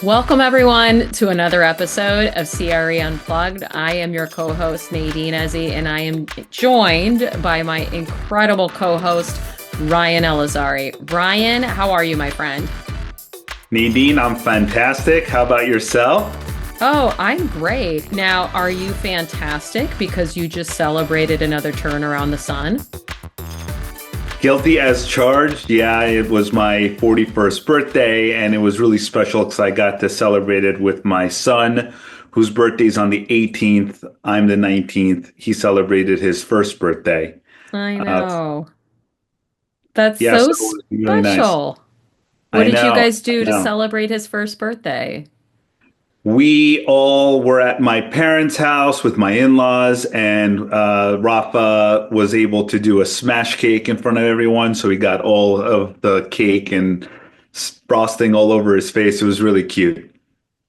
Welcome, everyone, to another episode of CRE Unplugged. I am your co-host, Nadine and I am joined by my incredible co-host, Ryan Elazari. Ryan, how are you, my friend? Nadine, I'm fantastic. How about yourself? Oh, I'm great. Now, are you fantastic because you just celebrated another turn around the sun? Guilty as charged. Yeah, it was my 41st birthday, and it was really special because I got to celebrate it with my son, whose birthday's on the 18th. I'm the 19th. He celebrated his first birthday. I Uh, know. That's yeah, so so it was really nice. special. What I did you know. guys I do to know. celebrate his first birthday? We all were at my parents' house with my in-laws, and Rafa was able to do a smash cake in front of everyone. So he got all of the cake and frosting all over his face. It was really cute.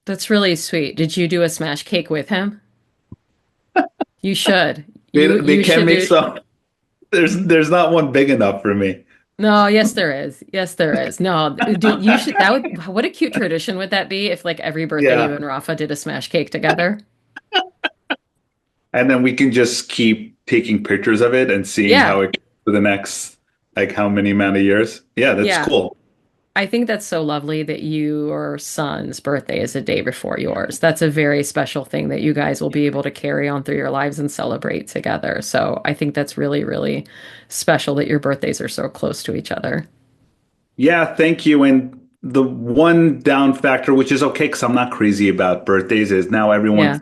That's really sweet. Did you do a smash cake with him? You should. You They you can should make do. some. There's not one big enough for me. No, yes there is. Yes there is. No, you should that would what a cute tradition would that be if like every birthday you Yeah, and Rafa did a smash cake together? and then we can just keep taking pictures of it and seeing Yeah. how it goes for the next like how many amount of years. Yeah, that's Yeah. cool. I think that's so lovely that your son's birthday is a day before yours. That's a very special thing that you guys will be able to carry on through your lives and celebrate together. So I think that's really, really special that your birthdays are so close to each other. Yeah, thank you. And the one down factor, which is okay because I'm not crazy about birthdays, is now Yeah. everyone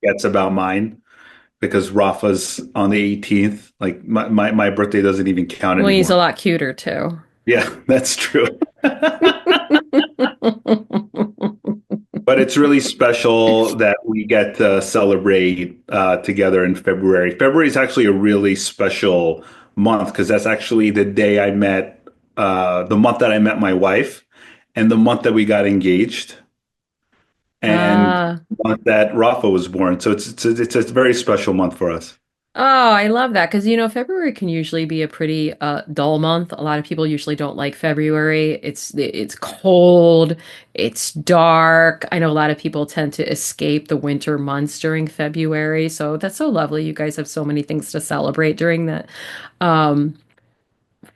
gets about mine because Rafa's on the 18th. Like my birthday doesn't even count Well, he's a anymore. lot cuter too. Yeah, that's true. But it's really special that we get to celebrate together in February. February is actually a really special month because that's actually the day I met, the month that I met my wife, and the month that we got engaged, and Uh, the month that Rafa was born. So it's a very special month for us. oh, I love that because February can usually be a pretty dull month. A lot of people usually don't like February. It's cold, it's dark. I know a lot of people tend to escape the winter months during February. So that's so lovely. You guys have so many things to celebrate during that um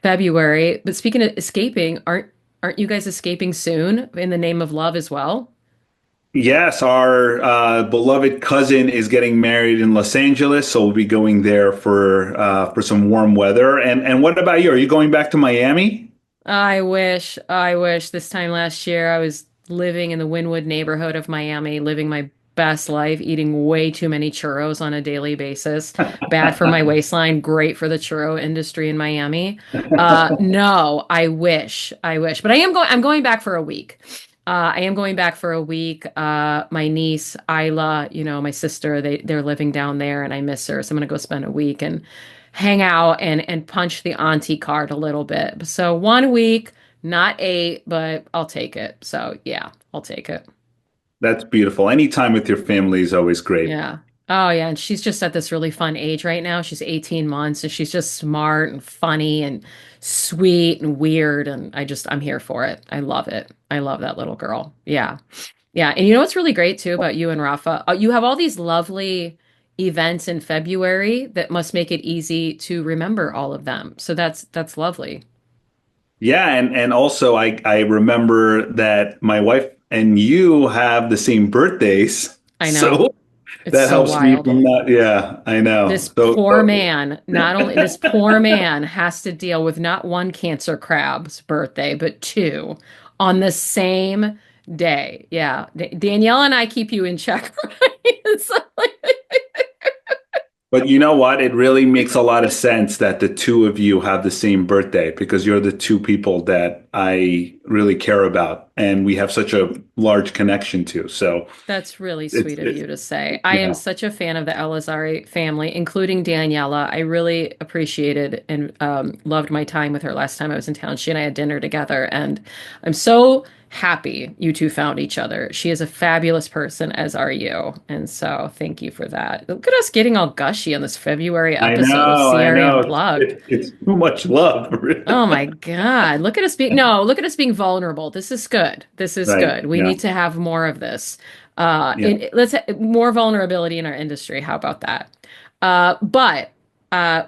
February. But speaking of escaping, aren't you guys escaping soon in the name of love as well? Yes, our beloved cousin is getting married in Los Angeles, so we'll be going there for some warm weather. And what about you? Are you going back to Miami? I wish this time last year I was living in the Wynwood neighborhood of Miami, living my best life, eating way too many churros on a daily basis. Bad for my waistline, great for the churro industry in Miami. No, I wish, but I'm going back for a week. I am going back for a week. My niece, Isla, my sister, they're living down there and I miss her. So I'm gonna go spend a week and hang out and punch the auntie card a little bit. So 1 week, not 8, but I'll take it. So yeah, I'll take it. That's beautiful. Any time with your family is always great. Yeah. Oh yeah, and she's just at this really fun age right now. She's 18 months and she's just smart and funny and sweet and weird and I'm here for it. I love it. I love that little girl. Yeah. Yeah, and you know what's really great too about you and Rafa? You have all these lovely events in February that must make it easy to remember all of them. So that's lovely. Yeah, and also I remember that my wife and you have the same birthdays, I know. so It's that so helps me wild. from that. Yeah, I know. This poor man, not only this poor man has to deal with not one cancer crab's birthday, but two on the same day. Yeah. Danielle and I keep you in check, right? It's like- But you know what? It really makes a lot of sense that the two of you have the same birthday because you're the two people that I really care about and we have such a large connection to. So That's really it's sweet of it, you to say. I am yeah. such a fan of the Elazari family, including Daniela. I really appreciated and loved my time with her last time I was in town. She and I had dinner together, and I'm so happy you two found each other. She is a fabulous person, as are you. And so thank you for that. Look at us getting all gushy on this February episode of I CRE know. Unplugged. It's too much love. Oh my God. Look at us being, no, look at us being vulnerable. This is good. This is Right. good. We Yeah. need to have more of this. Yeah. Let's more vulnerability in our industry. How about that? But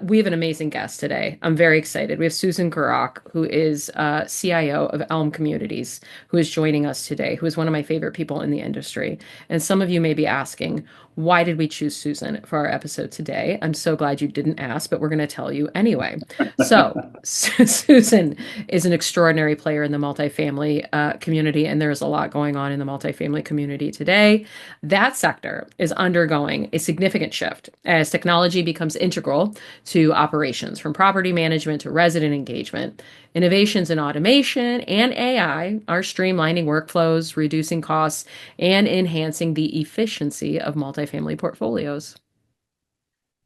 we have an amazing guest today. I'm very excited. We have Susan Gerock, who is CIO of Elme Communities, who is joining us today, who is one of my favorite people in the industry. And some of you may be asking, why did we choose Susan for our episode today? I'm so glad you didn't ask, but we're going to tell you anyway. So, Susan is an extraordinary player in the multifamily community, and there's a lot going on in the multifamily community today. That sector is undergoing a significant shift as technology becomes integral to operations, from property management to resident engagement. Innovations in automation and AI are streamlining workflows, reducing costs, and enhancing the efficiency of multifamily portfolios.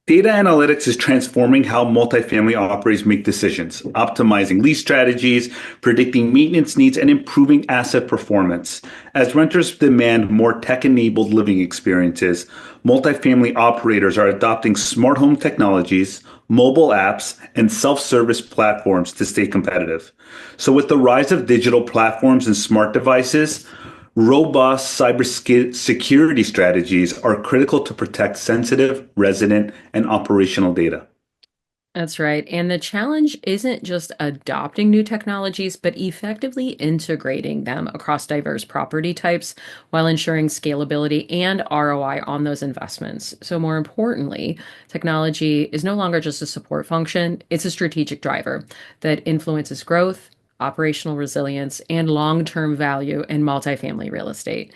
Data analytics is transforming how multifamily operators make decisions, optimizing lease strategies, predicting maintenance needs, and improving asset performance. As renters demand more tech-enabled living experiences, multifamily operators are adopting smart home technologies, mobile apps, and self-service platforms to stay competitive. So with the rise of digital platforms and smart devices, robust cybersecurity strategies are critical to protect sensitive resident and operational data. That's right. And the challenge isn't just adopting new technologies, but effectively integrating them across diverse property types while ensuring scalability and ROI on those investments. So, more importantly, technology is no longer just a support function, it's a strategic driver that influences growth, operational resilience, and long term value in multifamily real estate.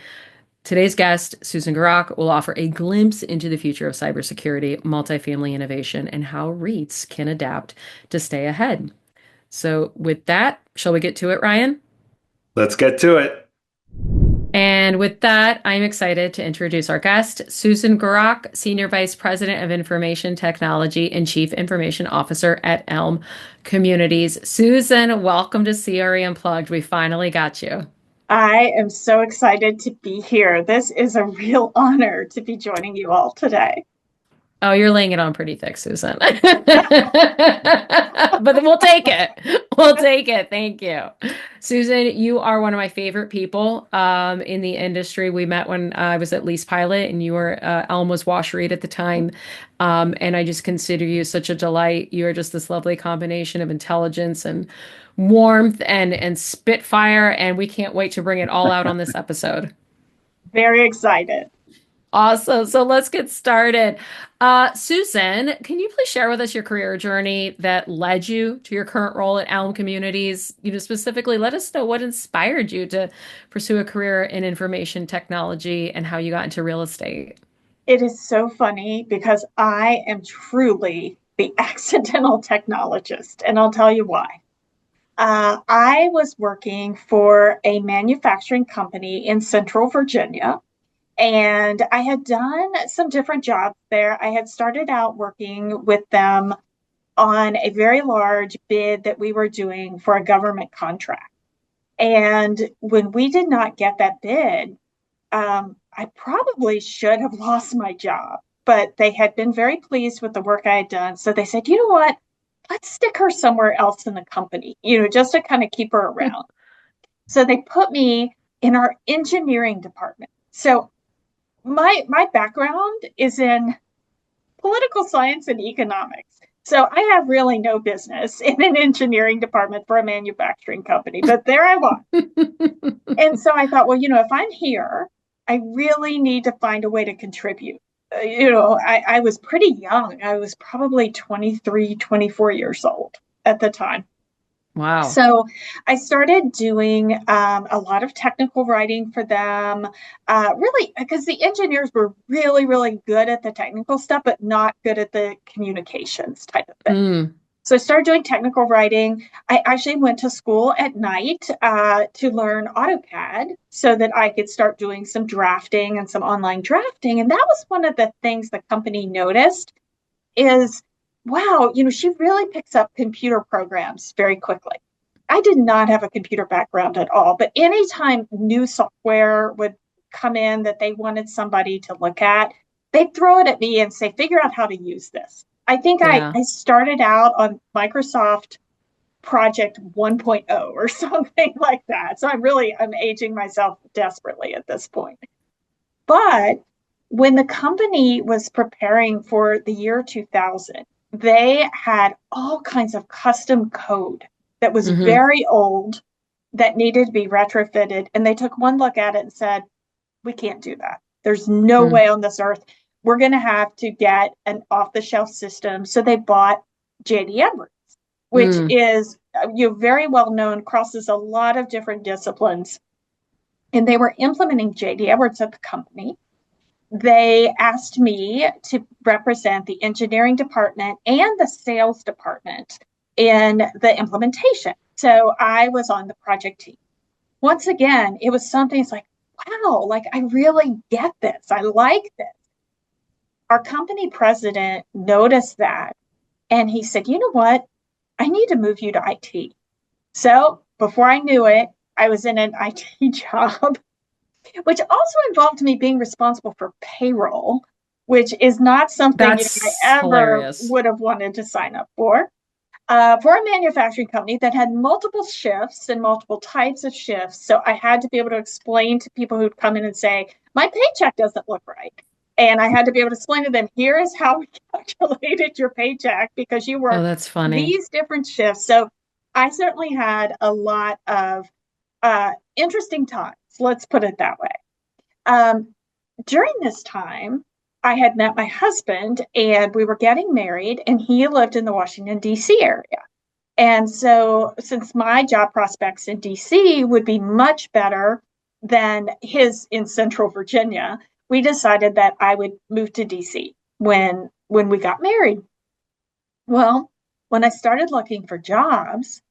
Today's guest, Susan Gerock, will offer a glimpse into the future of cybersecurity, multifamily innovation, and how REITs can adapt to stay ahead. So, with that, shall we get to it, Ryan? Let's get to it. And with that, I'm excited to introduce our guest, Susan Gerock, Senior Vice President of Information Technology and Chief Information Officer at Elme Communities. Susan, welcome to CRE Unplugged. We finally got you. I am so excited to be here. This is a real honor to be joining you all today. Oh, you're laying it on pretty thick, Susan. But we'll take it. We'll take it. Thank you. Susan, you are one of my favorite people in the industry. We met when I was at Lease Pilot and you were Elm was Wash Read at the time. And I just consider you such a delight. You are just this lovely combination of intelligence and warmth and spitfire. And we can't wait to bring it all out on this episode. Very excited. Awesome. So let's get started. Susan, can you please share with us your career journey that led you to your current role at Elme Communities? Specifically, let us know what inspired you to pursue a career in information technology and how you got into real estate. It is so funny because I am truly the accidental technologist, and I'll tell you why. I was working for a manufacturing company in Central Virginia. And I had done some different jobs there. I had started out working with them on a very large bid that we were doing for a government contract. And when we did not get that bid, I probably should have lost my job, but they had been very pleased with the work I had done. So they said, you know what? Let's stick her somewhere else in the company, just to kind of keep her around. So they put me in our engineering department. So my background is in political science and economics. So I have really no business in an engineering department for a manufacturing company, but there I was. And so I thought, well, if I'm here, I really need to find a way to contribute. I was pretty young. I was probably 23, 24 years old at the time. Wow. So I started doing a lot of technical writing for them, really, because the engineers were really, really good at the technical stuff, but not good at the communications type of thing. So I started doing technical writing. I actually went to school at night to learn AutoCAD so that I could start doing some drafting and some online drafting. And that was one of the things the company noticed is, wow, she really picks up computer programs very quickly. I did not have a computer background at all, but anytime new software would come in that they wanted somebody to look at, they'd throw it at me and say, figure out how to use this. I think Yeah. I started out on Microsoft Project 1.0 or something like that. So I'm aging myself desperately at this point. But when the company was preparing for the year 2000, they had all kinds of custom code that was Mm-hmm. very old that needed to be retrofitted. And they took one look at it and said, we can't do that. There's no way on this earth. We're going to have to get an off-the-shelf system. So they bought JD Edwards, which is very well known, crosses a lot of different disciplines. And they were implementing JD Edwards at the company. They asked me to represent the engineering department and the sales department in the implementation. So I was on the project team. Once again, it was something, it's like, wow, like I really get this. I like this. Our company president noticed that and he said, you know what? I need to move you to IT. So before I knew it, I was in an IT job, which also involved me being responsible for payroll, which is not something I That's ever hilarious. would have wanted to sign up for a manufacturing company that had multiple shifts and multiple types of shifts. So I had to be able to explain to people who'd come in and say, my paycheck doesn't look right. And I had to be able to explain to them, here is how we calculated your paycheck because you Oh, work that's funny. these different shifts. So I certainly had a lot of interesting times. Let's put it that way. During this time, I had met my husband and we were getting married, and he lived in the Washington, D.C. area. And so, since my job prospects in D.C. would be much better than his in Central Virginia, we decided that I would move to D.C. when we got married. Well, when I started looking for jobs,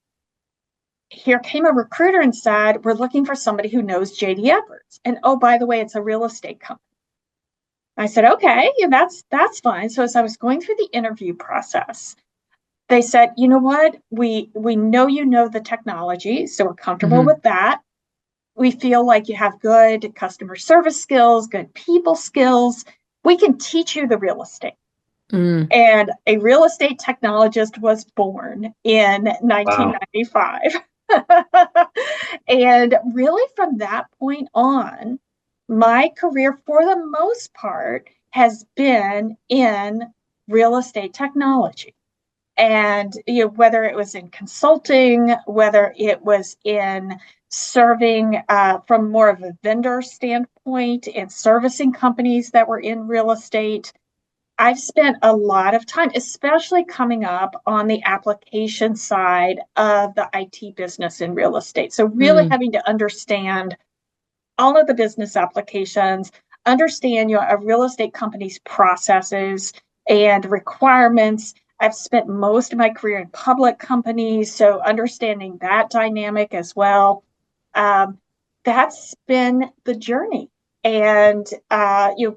here came a recruiter and said, we're looking for somebody who knows JD Edwards. And oh, by the way, it's a real estate company. I said, okay, yeah, that's fine. So as I was going through the interview process, they said, you know what? We know you know the technology, so we're comfortable Mm-hmm. with that. We feel like you have good customer service skills, good people skills. We can teach you the real estate. Mm. And a real estate technologist was born in Wow. 1995. And really from that point on, my career for the most part has been in real estate technology. And whether it was in consulting, whether it was in serving from more of a vendor standpoint and servicing companies that were in real estate, I've spent a lot of time, especially coming up on the application side of the IT business in real estate. So really Mm. having to understand all of the business applications, understand a real estate company's processes and requirements. I've spent most of my career in public companies, so understanding that dynamic as well. That's been the journey. And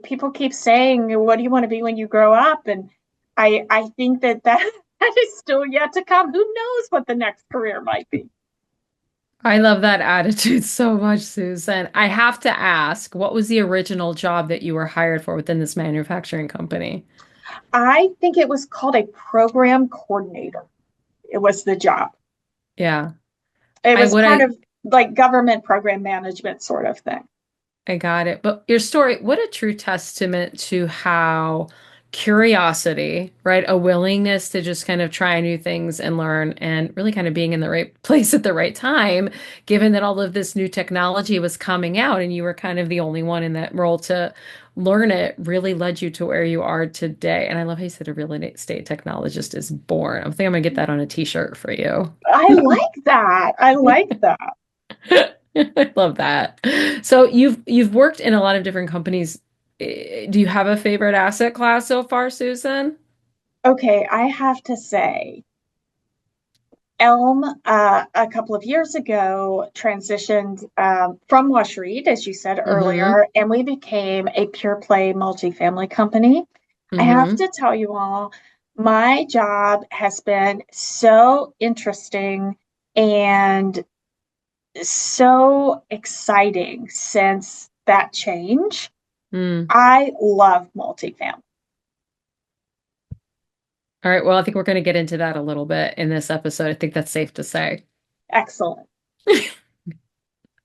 people keep saying, "What do you want to be when you grow up?" And I think that that is still yet to come. Who knows what the next career might be? I love that attitude so much, Susan. I have to ask, what was the original job that you were hired for within this manufacturing company? I think it was called a program coordinator. It was the job. Yeah. It I was what part I of like government program management sort of thing. I got it. But your story, what a true testament to how curiosity, right? A willingness to just kind of try new things and learn and really kind of being in the right place at the right time, given that all of this new technology was coming out and you were kind of the only one in that role to learn it, really led you to where you are today. And I love how you said a real estate technologist is born. I think I'm gonna get that on a t-shirt for you. I like that. I like that. I love that. So you've worked in a lot of different companies. Do you have a favorite asset class so far, Susan? Okay, I have to say, Elm a couple of years ago transitioned from Lush Reed, as you said Mm-hmm. earlier, and we became a pure play multifamily company. I have Mm-hmm. to tell you all, my job has been so interesting And so exciting since that change. Mm. I love multifamily. All right. Well, I think we're going to get into that a little bit in this episode. I think that's safe to say. Excellent.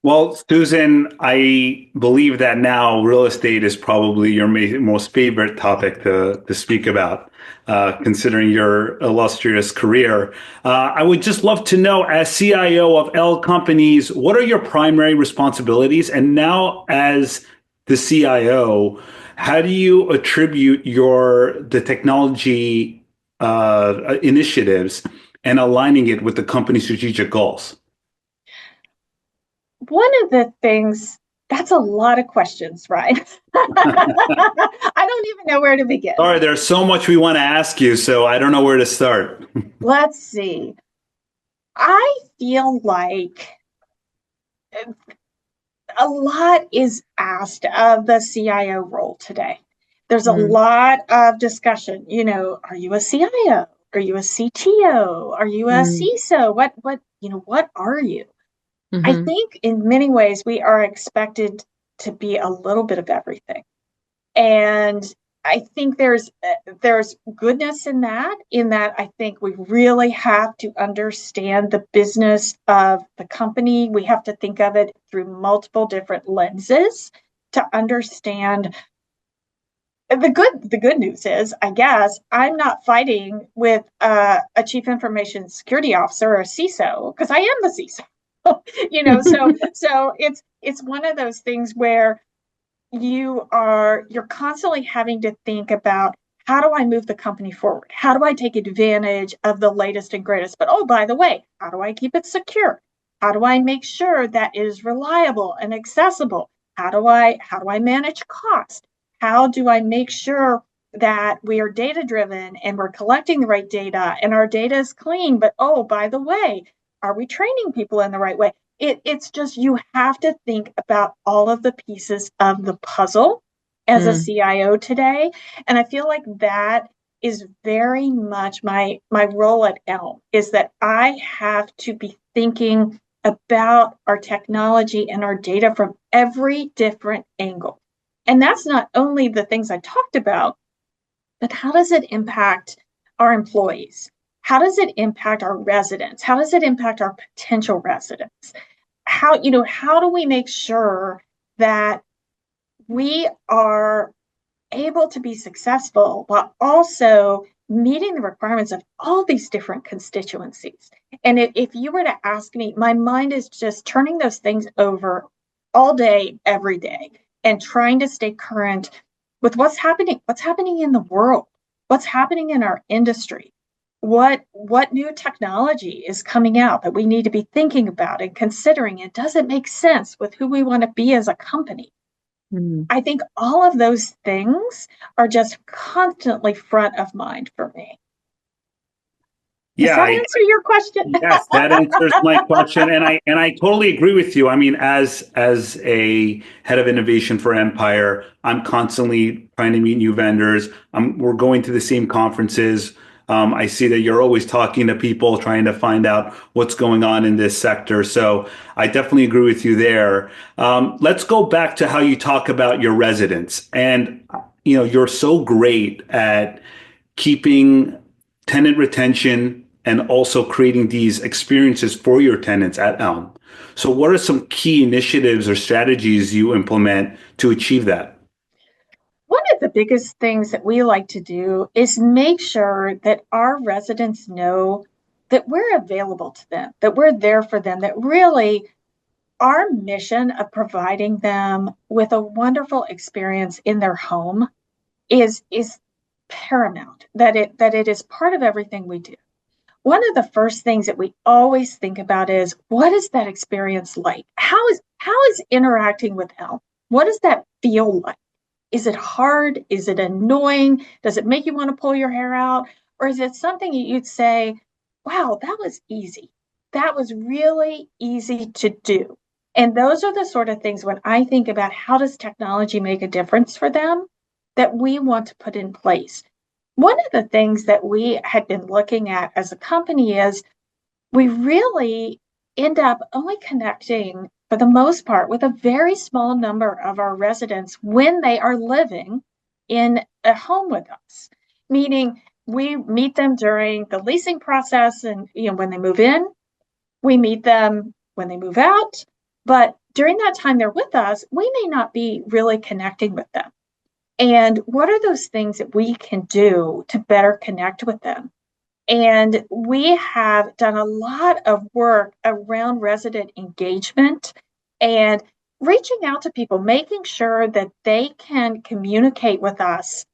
Well, Susan, I believe that now real estate is probably your most favorite topic to speak about, considering your illustrious career. I would just love to know, as CIO of L Companies, what are your primary responsibilities? And now, as the CIO, how do you attribute the technology initiatives and aligning it with the company's strategic goals? One of the things, that's a lot of questions, right? I don't even know where to begin. Sorry, there's so much we want to ask you, so I don't know where to start. Let's see. I feel like a lot is asked of the CIO role today. There's a lot of discussion. Are you a CIO? Are you a CTO? Are you a CISO? What are you? I think in many ways we are expected to be a little bit of everything. And I think there's goodness in that I think we really have to understand the business of the company. We have to think of it through multiple different lenses to understand. The good news is, I guess, I'm not fighting with a chief information security officer or a CISO, because I am the CISO. So it's one of those things where you're constantly having to think about, how do I move the company forward? How do I take advantage of the latest and greatest? But, oh, by the way, how do I keep it secure? How do I make sure that it is reliable and accessible? How do I manage cost? How do I make sure that we are data driven and we're collecting the right data and our data is clean? But, oh, by the way, are we training people in the right way? It's just, you have to think about all of the pieces of the puzzle as a CIO today. And I feel like that is very much my role at Elme, is that I have to be thinking about our technology and our data from every different angle. And that's not only the things I talked about, but how does it impact our employees? How does it impact our residents? How does it impact our potential residents? How do we make sure that we are able to be successful while also meeting the requirements of all these different constituencies? And if you were to ask me, my mind is just turning those things over all day, every day, and trying to stay current with what's happening in the world, what's happening in our industry, what new technology is coming out that we need to be thinking about and considering. It doesn't make sense with who we want to be as a company. I think all of those things are just constantly front of mind for me. Does that answer your question? Yes, that answers my question, and I totally agree with you. I mean, as a head of innovation for Empire, I'm constantly trying to meet new vendors. We're going to the same conferences. I see that you're always talking to people, trying to find out what's going on in this sector. So I definitely agree with you there. Let's go back to how you talk about your residents, and you're so great at keeping tenant retention and also creating these experiences for your tenants at Elme. So what are some key initiatives or strategies you implement to achieve that? One of the biggest things that we like to do is make sure that our residents know that we're available to them, that we're there for them, that really our mission of providing them with a wonderful experience in their home is paramount, that it is part of everything we do. One of the first things that we always think about is, what is that experience like? How is interacting with Elme? What does that feel like? Is it hard? Is it annoying? Does it make you want to pull your hair out? Or is it something you'd say, wow, that was easy. That was really easy to do. And those are the sort of things, when I think about how does technology make a difference for them, that we want to put in place. One of the things that we had been looking at as a company is, we really end up only connecting, for the most part, with a very small number of our residents when they are living in a home with us. Meaning, we meet them during the leasing process, and when they move in, we meet them when they move out. But during that time they're with us, we may not be really connecting with them. And what are those things that we can do to better connect with them? And we have done a lot of work around resident engagement and reaching out to people, making sure that they can communicate with us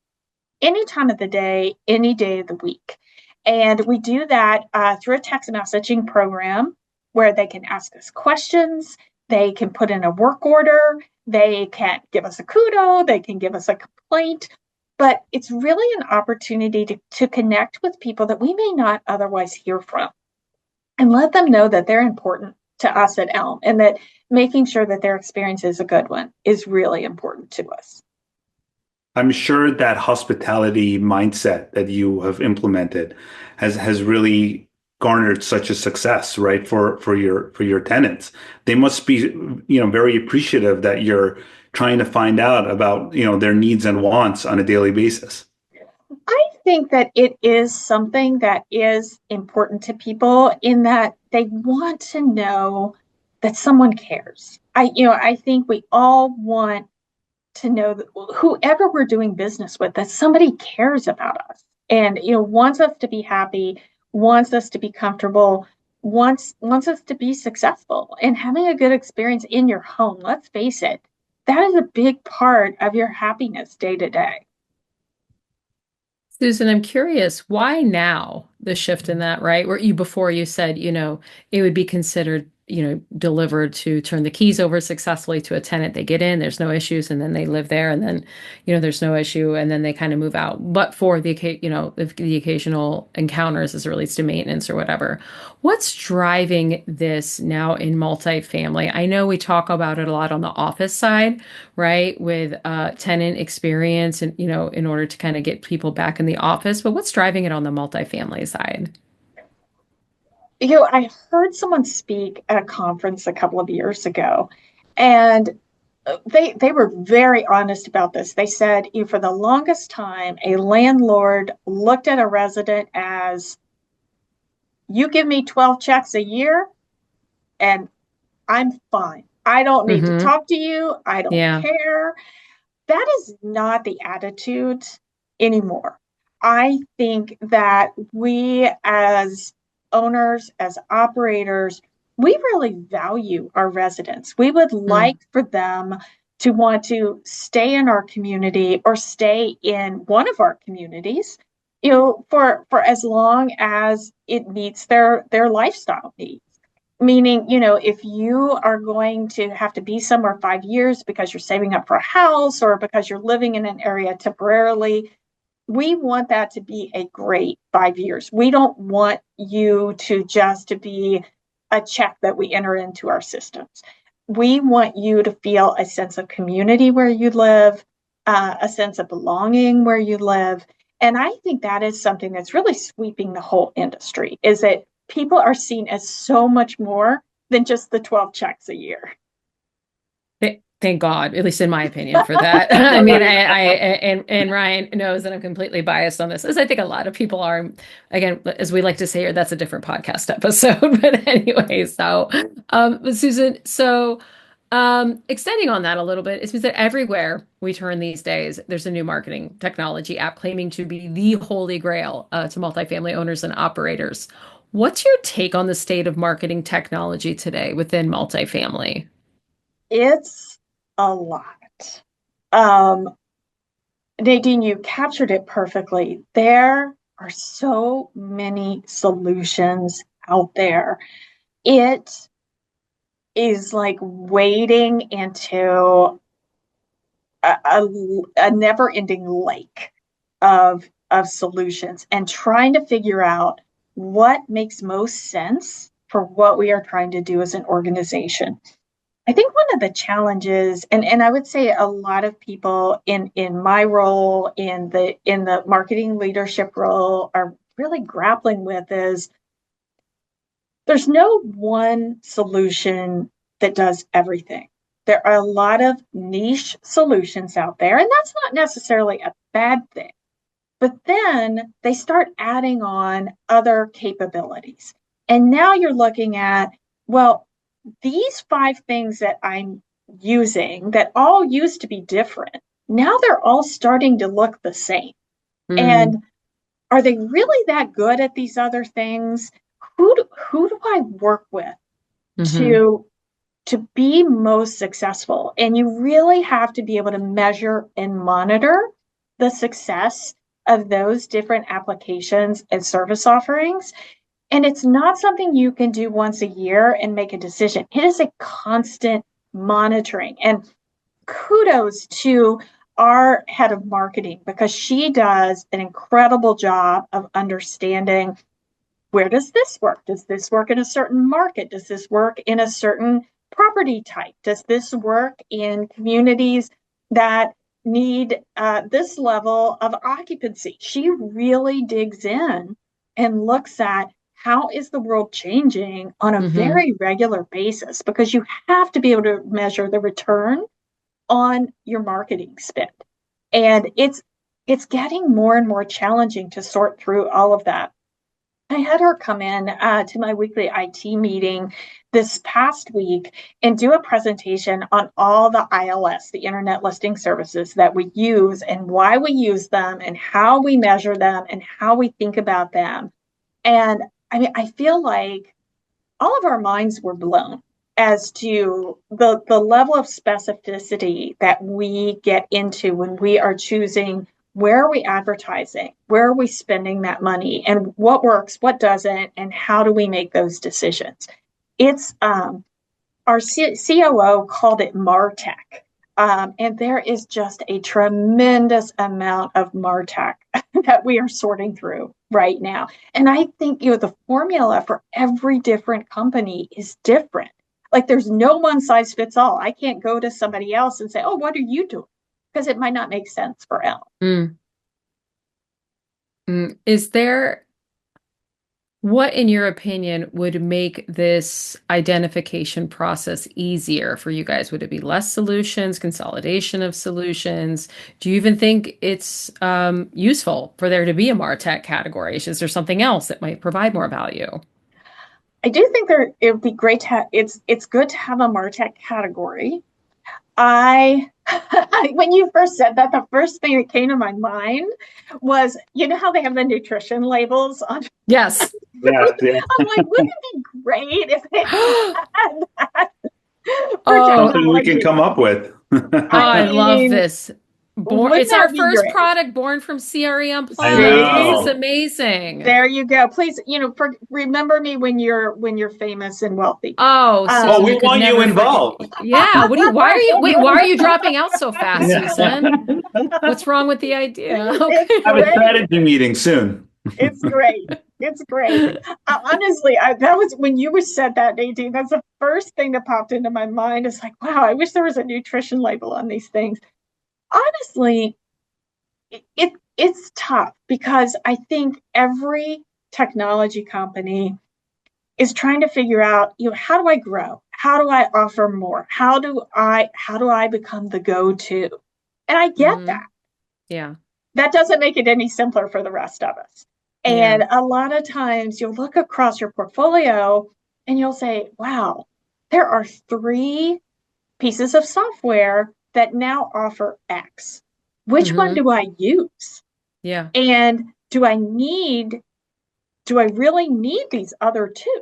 any time of the day, any day of the week. And we do that through a text messaging program where they can ask us questions, they can put in a work order, they can give us a kudo, they can give us a complaint. But it's really an opportunity to connect with people that we may not otherwise hear from and let them know that they're important to us at Elme, and that making sure that their experience is a good one is really important to us. I'm sure that hospitality mindset that you have implemented has really garnered such a success, right? For your tenants. They must be, very appreciative that you're trying to find out about, their needs and wants on a daily basis. I think that it is something that is important to people in that they want to know that someone cares. I think we all want to know that whoever we're doing business with, that somebody cares about us and wants us to be happy, wants us to be comfortable, wants us to be successful, and having a good experience in your home. Let's face it, that is a big part of your happiness day to day. Susan, I'm curious, why now the shift in that, right? Where before you said, it would be considered, delivered to turn the keys over successfully to a tenant. They get in, there's no issues, and then they live there, and then, there's no issue, and then they kind of move out. But for the occasional encounters as it relates to maintenance or whatever, what's driving this now in multifamily? I know we talk about it a lot on the office side, right? With tenant experience and, in order to kind of get people back in the office. But what's driving it on the multifamily side? I heard someone speak at a conference a couple of years ago, and they were very honest about this. They said, for the longest time, a landlord looked at a resident as, you give me 12 checks a year and I'm fine. I don't need to Mm-hmm. talk to you. I don't Yeah. care. That is not the attitude anymore. I think that we as owners, as operators, we really value our residents. We would Mm. like for them to want to stay in our community or stay in one of our communities, for as long as it meets their lifestyle needs. Meaning, if you are going to have to be somewhere 5 years because you're saving up for a house or because you're living in an area temporarily, we want that to be a great 5 years. We don't want you to be a check that we enter into our systems. We want you to feel a sense of community where you live, a sense of belonging where you live. And I think that is something that's really sweeping the whole industry, is that people are seen as so much more than just the 12 checks a year. Thank God, at least in my opinion, for that. I mean, and Ryan knows that I'm completely biased on this, as I think a lot of people are. Again, as we like to say here, that's a different podcast episode. But anyway, but Susan, extending on that a little bit, it means that everywhere we turn these days, there's a new marketing technology app claiming to be the holy grail to multifamily owners and operators. What's your take on the state of marketing technology today within multifamily? It's a lot. Um, Nadine, you captured it perfectly. There are so many solutions out there. It is like wading into a never-ending lake of solutions and trying to figure out what makes most sense for what we are trying to do as an organization. I think one of the challenges, and I would say a lot of people in my role, in the marketing leadership role, are really grappling with, is there's no one solution that does everything. There are a lot of niche solutions out there, and that's not necessarily a bad thing. But then they start adding on other capabilities. And now you're looking at, well, these 5 things that I'm using that all used to be different, now they're all starting to look the same. And are they really that good at these other things? Who do I work with to be most successful? And you really have to be able to measure and monitor the success of those different applications and service offerings. And it's not something you can do once a year and make a decision. It is a constant monitoring. And kudos to our head of marketing, because she does an incredible job of understanding, where does this work? Does this work in a certain market? Does this work in a certain property type? Does this work in communities that need this level of occupancy? She really digs in and looks at, how is the world changing on a very regular basis? Because you have to be able to measure the return on your marketing spend. And it's getting more and more challenging to sort through all of that. I had her come in to my weekly IT meeting this past week and do a presentation on all the ILS, the internet listing services that we use, and why we use them, and how we measure them, and how we think about them. And I mean, I feel like all of our minds were blown as to the level of specificity that we get into when we are choosing, where are we advertising, where are we spending that money, and what works, what doesn't, and how do we make those decisions. It's our COO called it MarTech. And there is just a tremendous amount of MarTech that we are sorting through right now. And I think, the formula for every different company is different. Like, there's no one size fits all. I can't go to somebody else and say, oh, what are you doing? Because it might not make sense for Elme. Is there, what, in your opinion, would make this identification process easier for you guys? Would it be less solutions, consolidation of solutions? Do you even think it's useful for there to be a MarTech category? Is there something else that might provide more value? I do think it would be great to have, it's good to have a MarTech category. When you first said that, the first thing that came to my mind was, how they have the nutrition labels on. Yes. Yeah. I'm like, wouldn't it be great if they had that? Something we can come up with. I love this. It's our first great? Product born from CRE Unplugged. I know. This is amazing. There you go. Please, remember me when you're famous and wealthy. Susan, we want you involved. Yeah. Why are you dropping out so fast, Susan? What's wrong with the idea? Okay. Have a strategy meeting soon. It's great. It's great. Honestly, that was when you said that, Nadine. That's the first thing that popped into my mind. It's like, wow, I wish there was a nutrition label on these things. Honestly, it's tough, because I think every technology company is trying to figure out, how do I grow? How do I offer more? How do I become the go-to? And I get that. Yeah. That doesn't make it any simpler for the rest of us. And a lot of times you'll look across your portfolio and you'll say, wow, there are 3 pieces of software that now offer X. Which one do I use? Yeah. And do I really need these other 2?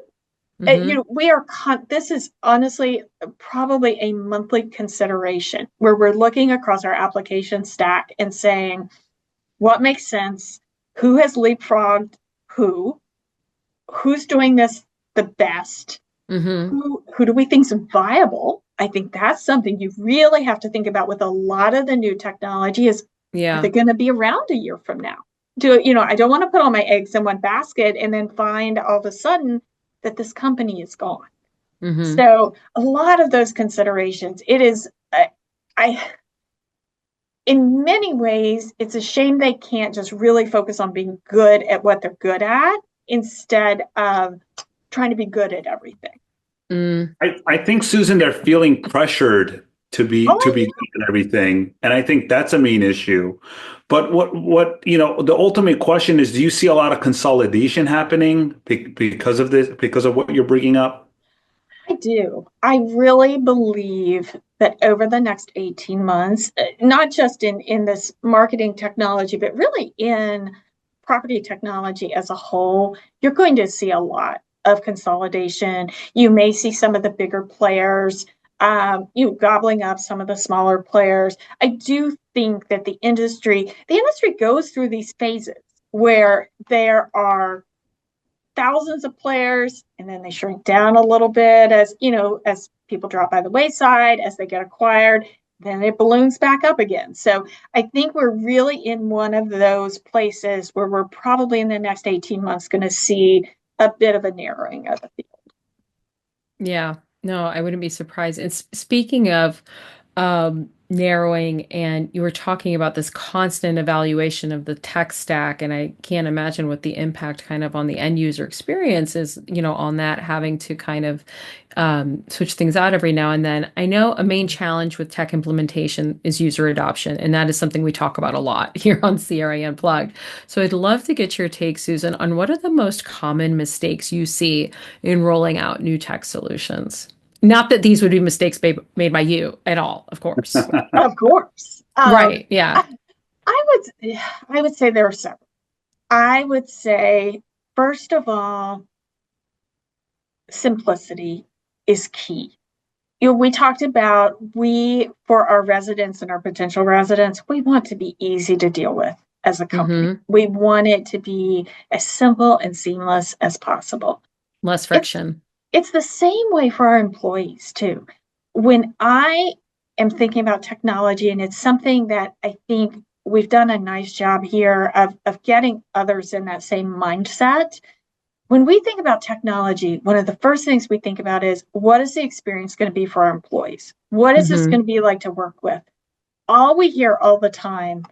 This is honestly probably a monthly consideration, where we're looking across our application stack and saying, what makes sense? Who has leapfrogged who's doing this the best? Who do we think is viable? I think that's something you really have to think about with a lot of the new technology is, are they going to be around a year from now? I don't want to put all my eggs in one basket and then find all of a sudden that this company is gone. So a lot of those considerations, it is, in many ways, it's a shame they can't just really focus on being good at what they're good at, instead of trying to be good at everything. Mm. I think, Susan, they're feeling pressured to Oh, be good at everything, and I think that's a main issue. But the ultimate question is, do you see a lot of consolidation happening because of this, because of what you're bringing up? I do. I really believe that over the next 18 months, not just in this marketing technology, but really in property technology as a whole, you're going to see a lot of consolidation. You may see some of the bigger players, gobbling up some of the smaller players. I do think that the industry goes through these phases where there are thousands of players and then they shrink down a little bit as people drop by the wayside, as they get acquired, then it balloons back up again. So I think we're really in one of those places where we're probably in the next 18 months going to see a bit of a narrowing of the field. Yeah, no, I wouldn't be surprised. And speaking of narrowing, and you were talking about this constant evaluation of the tech stack, and I can't imagine what the impact kind of on the end user experience is, on that, having to kind of switch things out every now and then. I know a main challenge with tech implementation is user adoption, and that is something we talk about a lot here on CRA Unplugged. So I'd love to get your take, Susan, on what are the most common mistakes you see in rolling out new tech solutions? Not that these would be mistakes made by you at all, of course. Of course. Right. Yeah. I would say there are several. I would say, first of all, simplicity is key. We talked about for our residents and our potential residents, we want to be easy to deal with as a company. Mm-hmm. We want it to be as simple and seamless as possible. Less friction. It's the same way for our employees too. When I am thinking about technology, and it's something that I think we've done a nice job here of getting others in that same mindset. When we think about technology, one of the first things we think about is, what is the experience going to be for our employees? What is this Mm-hmm. going to be like to work with? All we hear all the time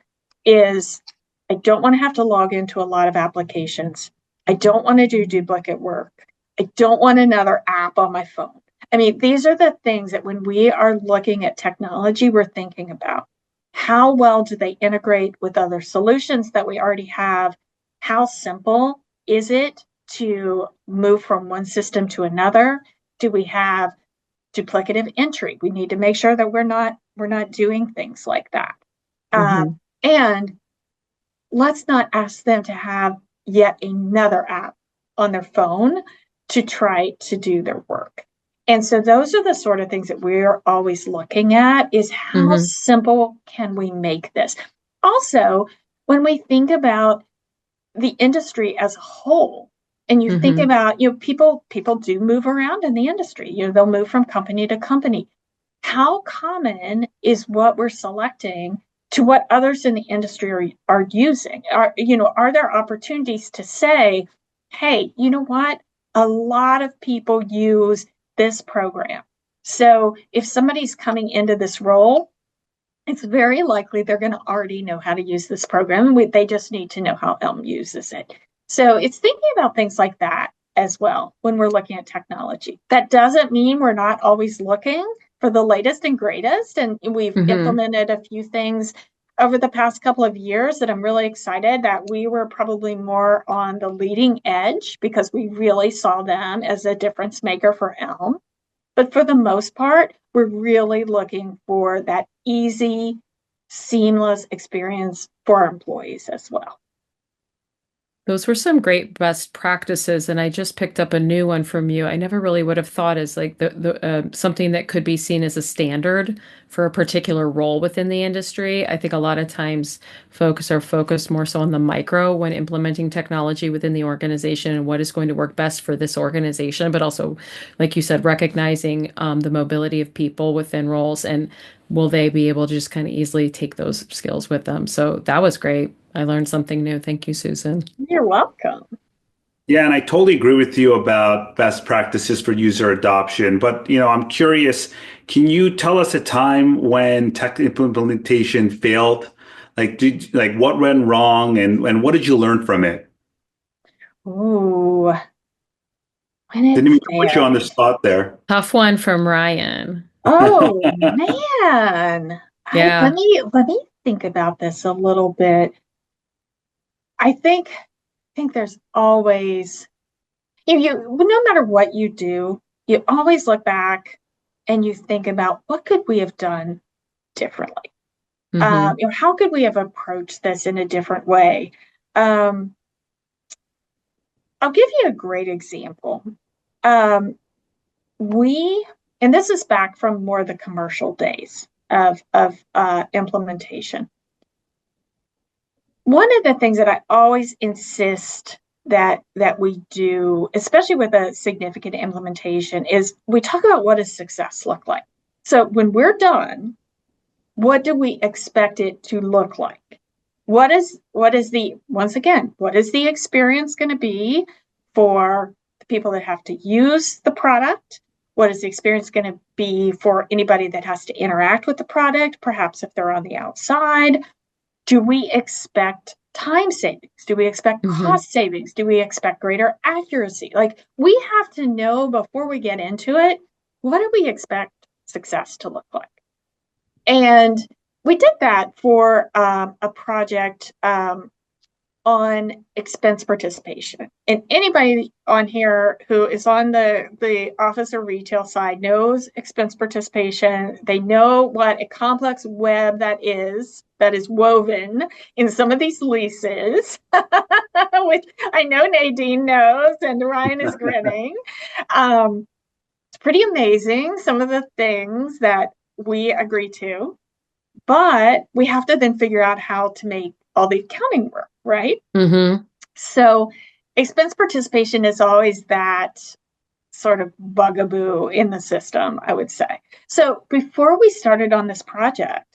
is, I don't want to have to log into a lot of applications. I don't want to do duplicate work. I don't want another app on my phone. I mean, these are the things that when we are looking at technology, we're thinking about. How well do they integrate with other solutions that we already have? How simple is it to move from one system to another? Do we have duplicative entry? We need to make sure that we're not doing things like that. Mm-hmm. And let's not ask them to have yet another app on their phone to try to do their work. And so those are the sort of things that we're always looking at, is how Mm-hmm. simple can we make this? Also, when we think about the industry as a whole, and you think Mm-hmm. about, people do move around in the industry, they'll move from company to company. How common is what we're selecting to what others in the industry are using? Are there opportunities to say, hey, you know what? A lot of people use this program. So if somebody's coming into this role, it's very likely they're going to already know how to use this program. They just need to know how Elme uses it. So it's thinking about things like that as well when we're looking at technology. That doesn't mean we're not always looking for the latest and greatest. And we've Mm-hmm. implemented a few things over the past couple of years that I'm really excited that we were probably more on the leading edge, because we really saw them as a difference maker for Elme. But for the most part, we're really looking for that easy, seamless experience for our employees as well. Those were some great best practices, and I just picked up a new one from you. I never really would have thought as like the something that could be seen as a standard for a particular role within the industry. I think a lot of times folks are focused more so on the micro when implementing technology within the organization and what is going to work best for this organization, but also, like you said, recognizing the mobility of people within roles, and will they be able to just kind of easily take those skills with them. So that was great. I learned something new. Thank you, Susan. You're welcome. Yeah, and I totally agree with you about best practices for user adoption. But, I'm curious, can you tell us a time when tech implementation failed? Like what went wrong, and what did you learn from it? Ooh, when it Didn't even put you on the fails. spot there. Tough one from Ryan. Oh man. I Yeah. let me think about this a little bit. I think there's always no matter what you do, you always look back and you think about what could we have done differently. Hmm. How could we have approached this in a different way? Um, I'll give you a great example. Um, we, and this is back from more the commercial days of implementation. One of the things that I always insist that we do, especially with a significant implementation, is we talk about what does success look like. So when we're done, what do we expect it to look like? Once again, what is the experience going to be for the people that have to use the product? What is the experience going to be for anybody that has to interact with the product, perhaps if they're on the outside? Do we expect time savings? Do we expect Hmm. cost savings? Do we expect greater accuracy? Like, we have to know before we get into it, what do we expect success to look like? And we did that for a project on expense participation. And anybody on here who is on the office or retail side knows expense participation. They know what a complex web that is woven in some of these leases, which I know Nadine knows, and Ryan is grinning. It's pretty amazing, some of the things that we agree to, but we have to then figure out how to make all the accounting work, right? Hmm. So expense participation is always that sort of bugaboo in the system, I would say. So before we started on this project,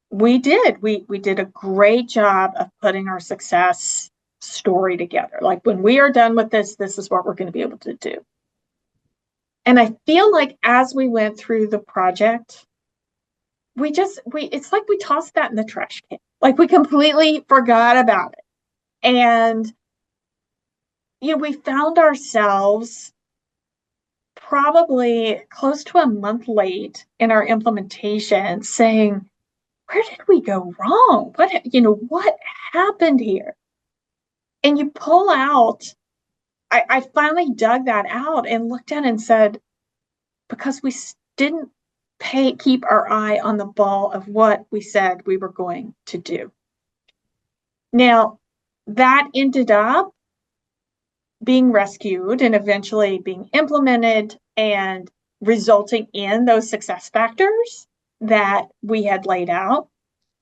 we did a great job of putting our success story together. Like, when we are done with this is what we're going to be able to do. And I feel like as we went through the project, we it's like we tossed that in the trash can. Like, we completely forgot about it. And we found ourselves probably close to a month late in our implementation, saying, where did we go wrong? What happened here? And you pull out, I finally dug that out and looked at it and said, because we didn't keep our eye on the ball of what we said we were going to do. Now, that ended up being rescued and eventually being implemented and resulting in those success factors that we had laid out.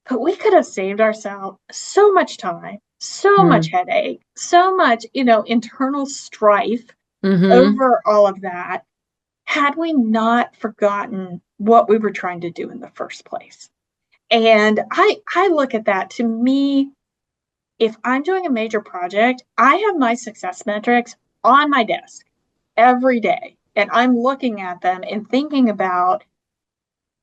But we could have saved ourselves so much time, so much headache, so much, internal strife Hmm. over all of that, had we not forgotten what we were trying to do in the first place. And I look at that. To me, if I'm doing a major project, I have my success metrics on my desk every day. And I'm looking at them and thinking about,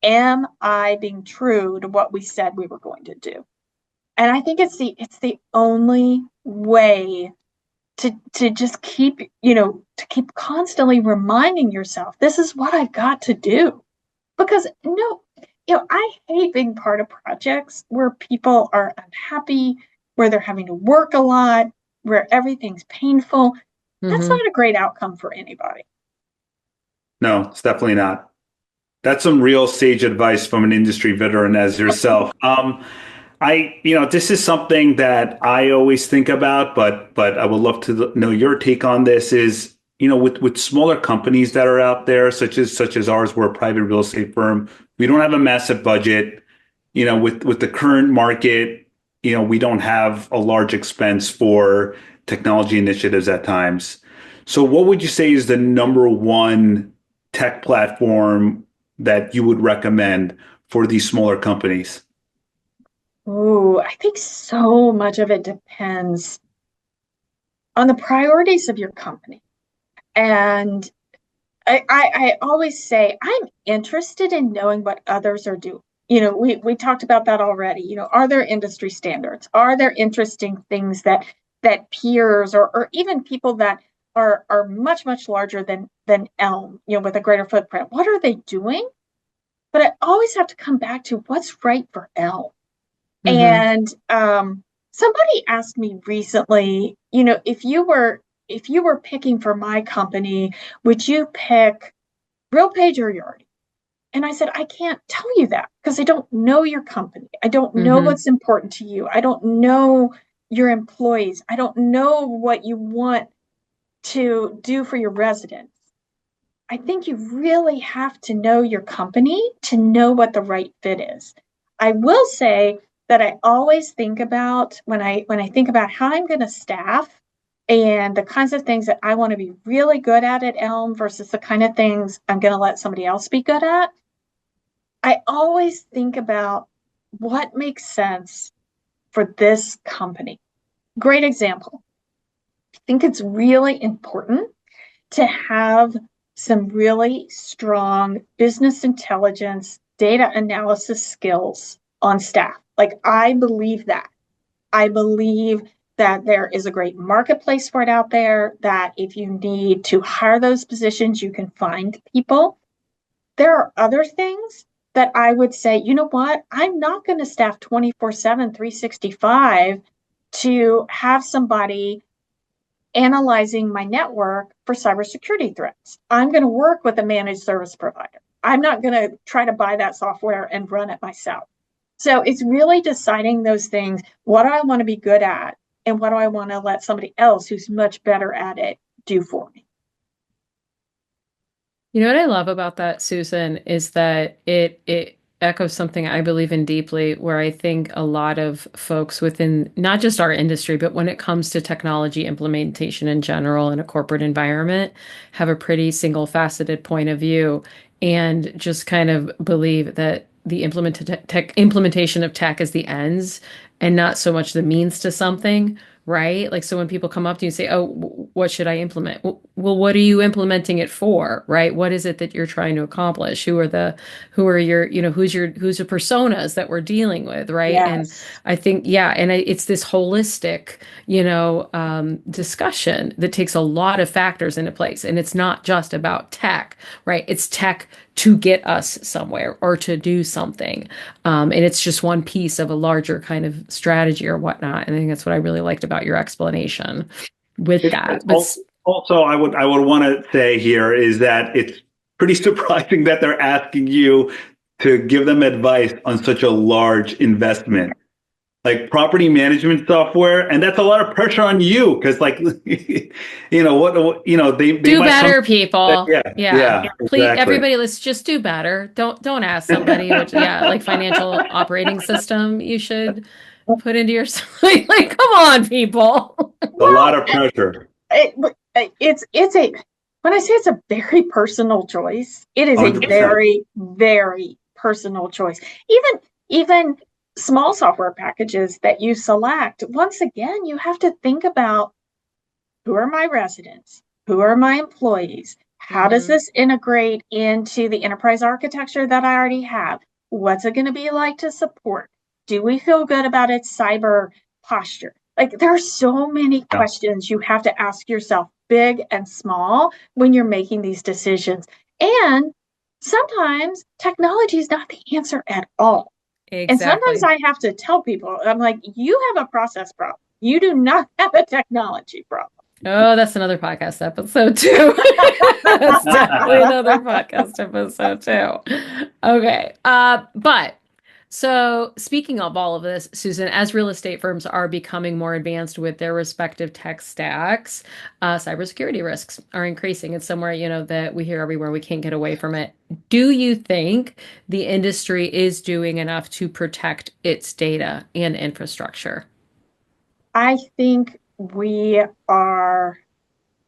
am I being true to what we said we were going to do? And I think it's the only way to just keep constantly reminding yourself, this is what I've got to do. Because no, I hate being part of projects where people are unhappy, where they're having to work a lot, where everything's painful. That's Hmm. not a great outcome for anybody. No, it's definitely not. That's some real sage advice from an industry veteran as yourself. This is something that I always think about, but I would love to know your take on this. Is with smaller companies that are out there, such as ours, we're a private real estate firm. We don't have a massive budget. With the current market, we don't have a large expense for technology initiatives at times. So, what would you say is the number one tech platform that you would recommend for these smaller companies? Ooh, I think so much of it depends on the priorities of your company. And I always say I'm interested in knowing what others are doing. We talked about that already. Are there industry standards? Are there interesting things that peers or even people that are much, much larger than Elme, with a greater footprint. What are they doing? But I always have to come back to what's right for Elme. Mm-hmm. And somebody asked me recently, if you were picking for my company, would you pick RealPage or Yardi? And I said, I can't tell you that because I don't know your company. I don't know Mm-hmm. what's important to you. I don't know your employees. I don't know what you want to do for your residents. I think you really have to know your company to know what the right fit is. I will say that I always think about when I think about how I'm going to staff and the kinds of things that I want to be really good at Elme versus the kind of things I'm going to let somebody else be good at. I always think about what makes sense for this company. Great example. I think it's really important to have some really strong business intelligence, data analysis skills on staff. Like, I believe that. I believe that there is a great marketplace for it out there, that if you need to hire those positions, you can find people. There are other things that I would say, you know what? I'm not going to staff 24/7, 365 to have somebody analyzing my network for cybersecurity threats. I'm going to work with a managed service provider. I'm not going to try to buy that software and run it myself. So it's really deciding those things. What do I want to be good at? And what do I want to let somebody else who's much better at it do for me? You know what I love about that, Susan, is that it echoes something I believe in deeply, where I think a lot of folks within not just our industry, but when it comes to technology implementation in general in a corporate environment, have a pretty single-faceted point of view and just kind of believe that the implementation of tech is the ends and not so much the means to something. Right? Like, so when people come up to you and say, "Oh, what should I implement?" Well, what are you implementing it for? Right? What is it that you're trying to accomplish? Who are your, who's the personas that we're dealing with? Right? And Yes. I think, yeah, and it's this holistic, discussion that takes a lot of factors into place. And it's not just about tech, right? It's tech to get us somewhere or to do something. And it's just one piece of a larger kind of strategy or whatnot. And I think that's what I really liked about your explanation with that. But Also, I would want to say here is that it's pretty surprising that they're asking you to give them advice on such a large investment, like property management software, and that's a lot of pressure on you because, like, they do might come. better, people. Yeah, Yeah. yeah, Please, exactly. everybody, let's just do better. Don't ask somebody which, yeah, like financial operating system you should put into your like, come on, people. A lot Well, of pressure. it's a when I say it's a very personal choice, it is a 100%. very, very personal choice. Even small software packages that you select, once again, you have to think about who are my residents, who are my employees, how does Hmm. this integrate into the enterprise architecture that I already have? What's it going to be like to support? Do we feel good about its cyber posture? Like, there are so many Yeah. questions you have to ask yourself, big and small, when you're making these decisions. And sometimes technology is not the answer at all. And sometimes Exactly. I have to tell people, I'm like, you have a process problem. You do not have a technology problem. Oh, that's another podcast episode too. That's definitely another podcast episode too. Okay. But so speaking of all of this, Susan, as real estate firms are becoming more advanced with their respective tech stacks, cybersecurity risks are increasing. It's somewhere, that we hear everywhere. We can't get away from it. Do you think the industry is doing enough to protect its data and infrastructure? I think we are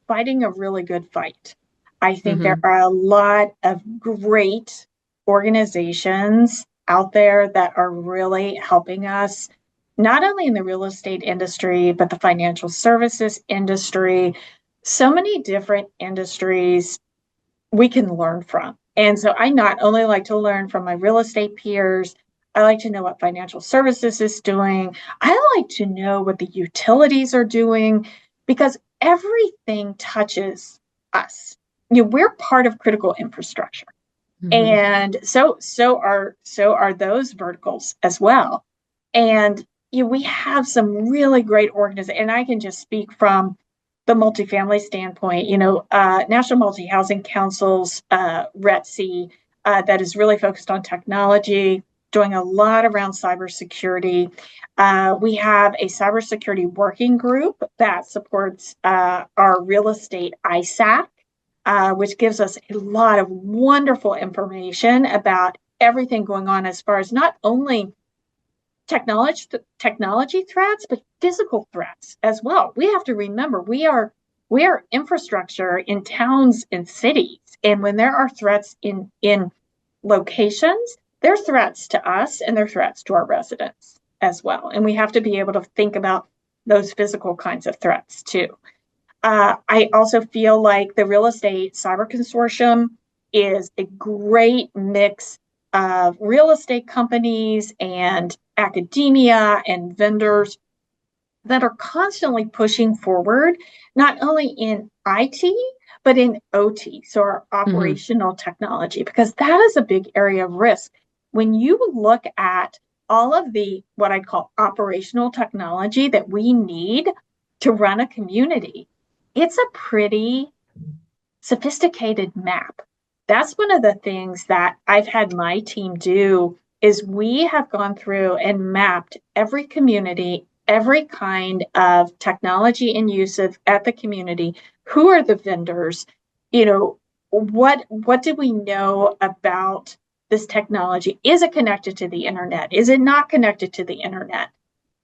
fighting a really good fight. I think there Mm-hmm. are a lot of great organizations out there that are really helping us, not only in the real estate industry, but the financial services industry. So many different industries we can learn from. And so I not only like to learn from my real estate peers, I like to know what financial services is doing. I like to know what the utilities are doing because everything touches us. We're part of critical infrastructure. And so are those verticals as well. And we have some really great organizations, and I can just speak from the multifamily standpoint. National Multi-Housing Council's RETC that is really focused on technology, doing a lot around cybersecurity. We have a cybersecurity working group that supports our real estate ISAC, which gives us a lot of wonderful information about everything going on as far as not only technology threats, but physical threats as well. We have to remember we are infrastructure in towns and cities, and when there are threats in locations, they're threats to us and they're threats to our residents as well. And we have to be able to think about those physical kinds of threats too. I also feel like the Real Estate Cyber Consortium is a great mix of real estate companies and academia and vendors that are constantly pushing forward, not only in IT, but in OT, so our operational technology, because that is a big area of risk. When you look at all of the, what I call operational technology that we need to run a community, it's a pretty sophisticated map. That's one of the things that I've had my team do is we have gone through and mapped every community, every kind of technology in use at the community. Who are the vendors? What do we know about this technology? Is it connected to the internet? Is it not connected to the internet?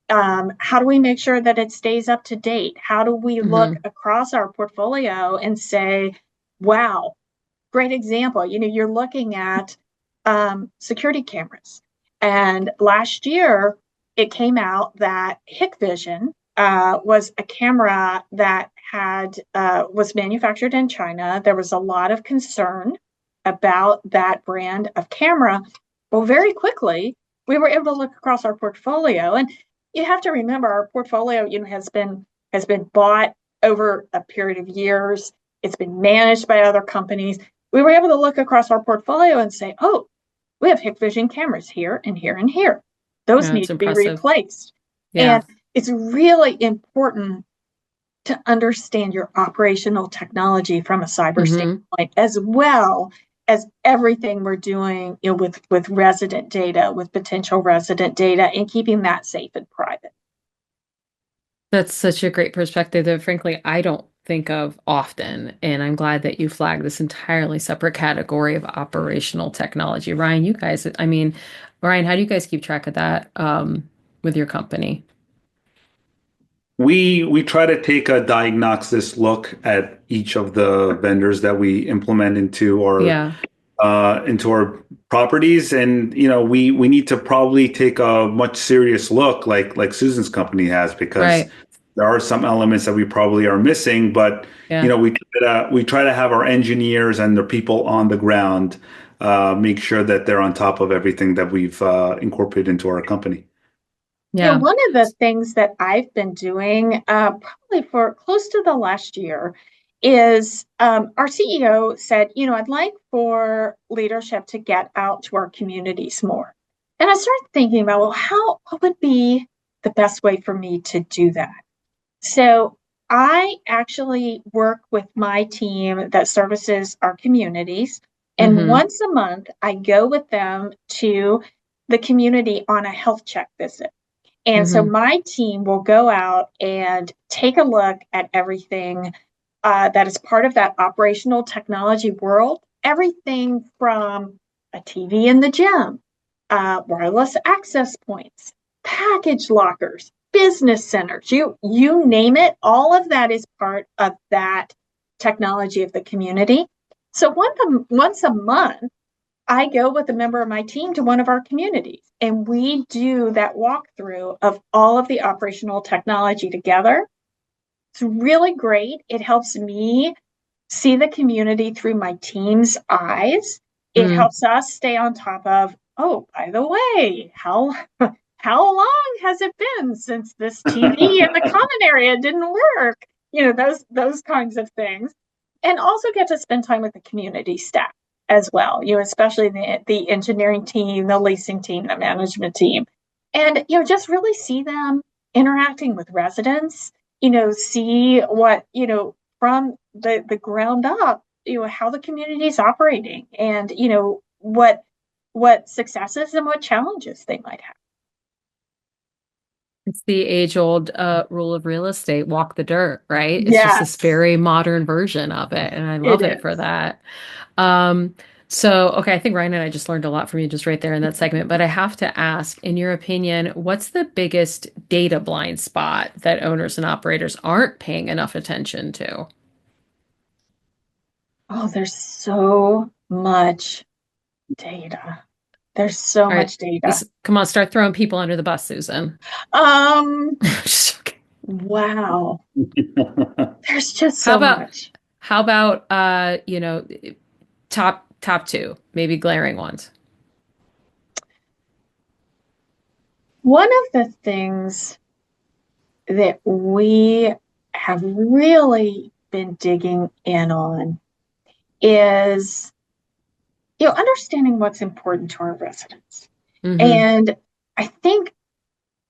How do we make sure that it stays up to date? How do we look across our portfolio and say, wow, great example. You're looking at security cameras. And last year, it came out that Hikvision was a camera that was manufactured in China. There was a lot of concern about that brand of camera. Well, very quickly, we were able to look across our portfolio. And you have to remember our portfolio, has been bought over a period of years. It's been managed by other companies. We were able to look across our portfolio and say, oh, we have Hikvision cameras here and here and here. Those need to be replaced. Yeah. And it's really important to understand your operational technology from a cyber standpoint, as well as everything we're doing with resident data, with potential resident data, and keeping that safe and private. That's such a great perspective that, frankly, I don't think of often. And I'm glad that you flagged this entirely separate category of operational technology. Ryan, Ryan, how do you guys keep track of that with your company? We try to take a diagnosis look at each of the vendors that we implement into our properties, and we need to probably take a much serious look, like Susan's company has, because there are some elements that we probably are missing. But we try to have our engineers and the people on the ground make sure that they're on top of everything that we've incorporated into our company. Yeah, one of the things that I've been doing probably for close to the last year is our CEO said, I'd like for leadership to get out to our communities more. And I started thinking about, well, what would be the best way for me to do that? So I actually work with my team that services our communities. And once a month, I go with them to the community on a health check visit. And so my team will go out and take a look at everything that is part of that operational technology world, everything from a TV in the gym, wireless access points, package lockers, business centers, you name it. All of that is part of that technology of the community. So once a month, I go with a member of my team to one of our communities, and we do that walkthrough of all of the operational technology together. It's really great. It helps me see the community through my team's eyes. It helps us stay on top of, oh, by the way, how long has it been since this TV in the common area didn't work? those kinds of things, and also get to spend time with the community staff as well, especially the engineering team, the leasing team, the management team, and just really see them interacting with residents, see what, from the ground up, how the community is operating, and what successes and what challenges they might have. It's the age-old rule of real estate, walk the dirt, right? It's just this Yes, very modern version of it, and I it love it for is. that. Um, so, okay, I think Ryan and I just learned a lot from you just right there in that segment, but I have to ask, in your opinion, what's the biggest data blind spot that owners and operators aren't paying enough attention to? Oh, there's so much data. There's so All right, much data. come on, start throwing people under the bus, Susan. Um, Just joking. wow. There's just How so about much. how about top two, maybe glaring ones? One of the things that we have really been digging in on is, understanding what's important to our residents. Mm-hmm. And I think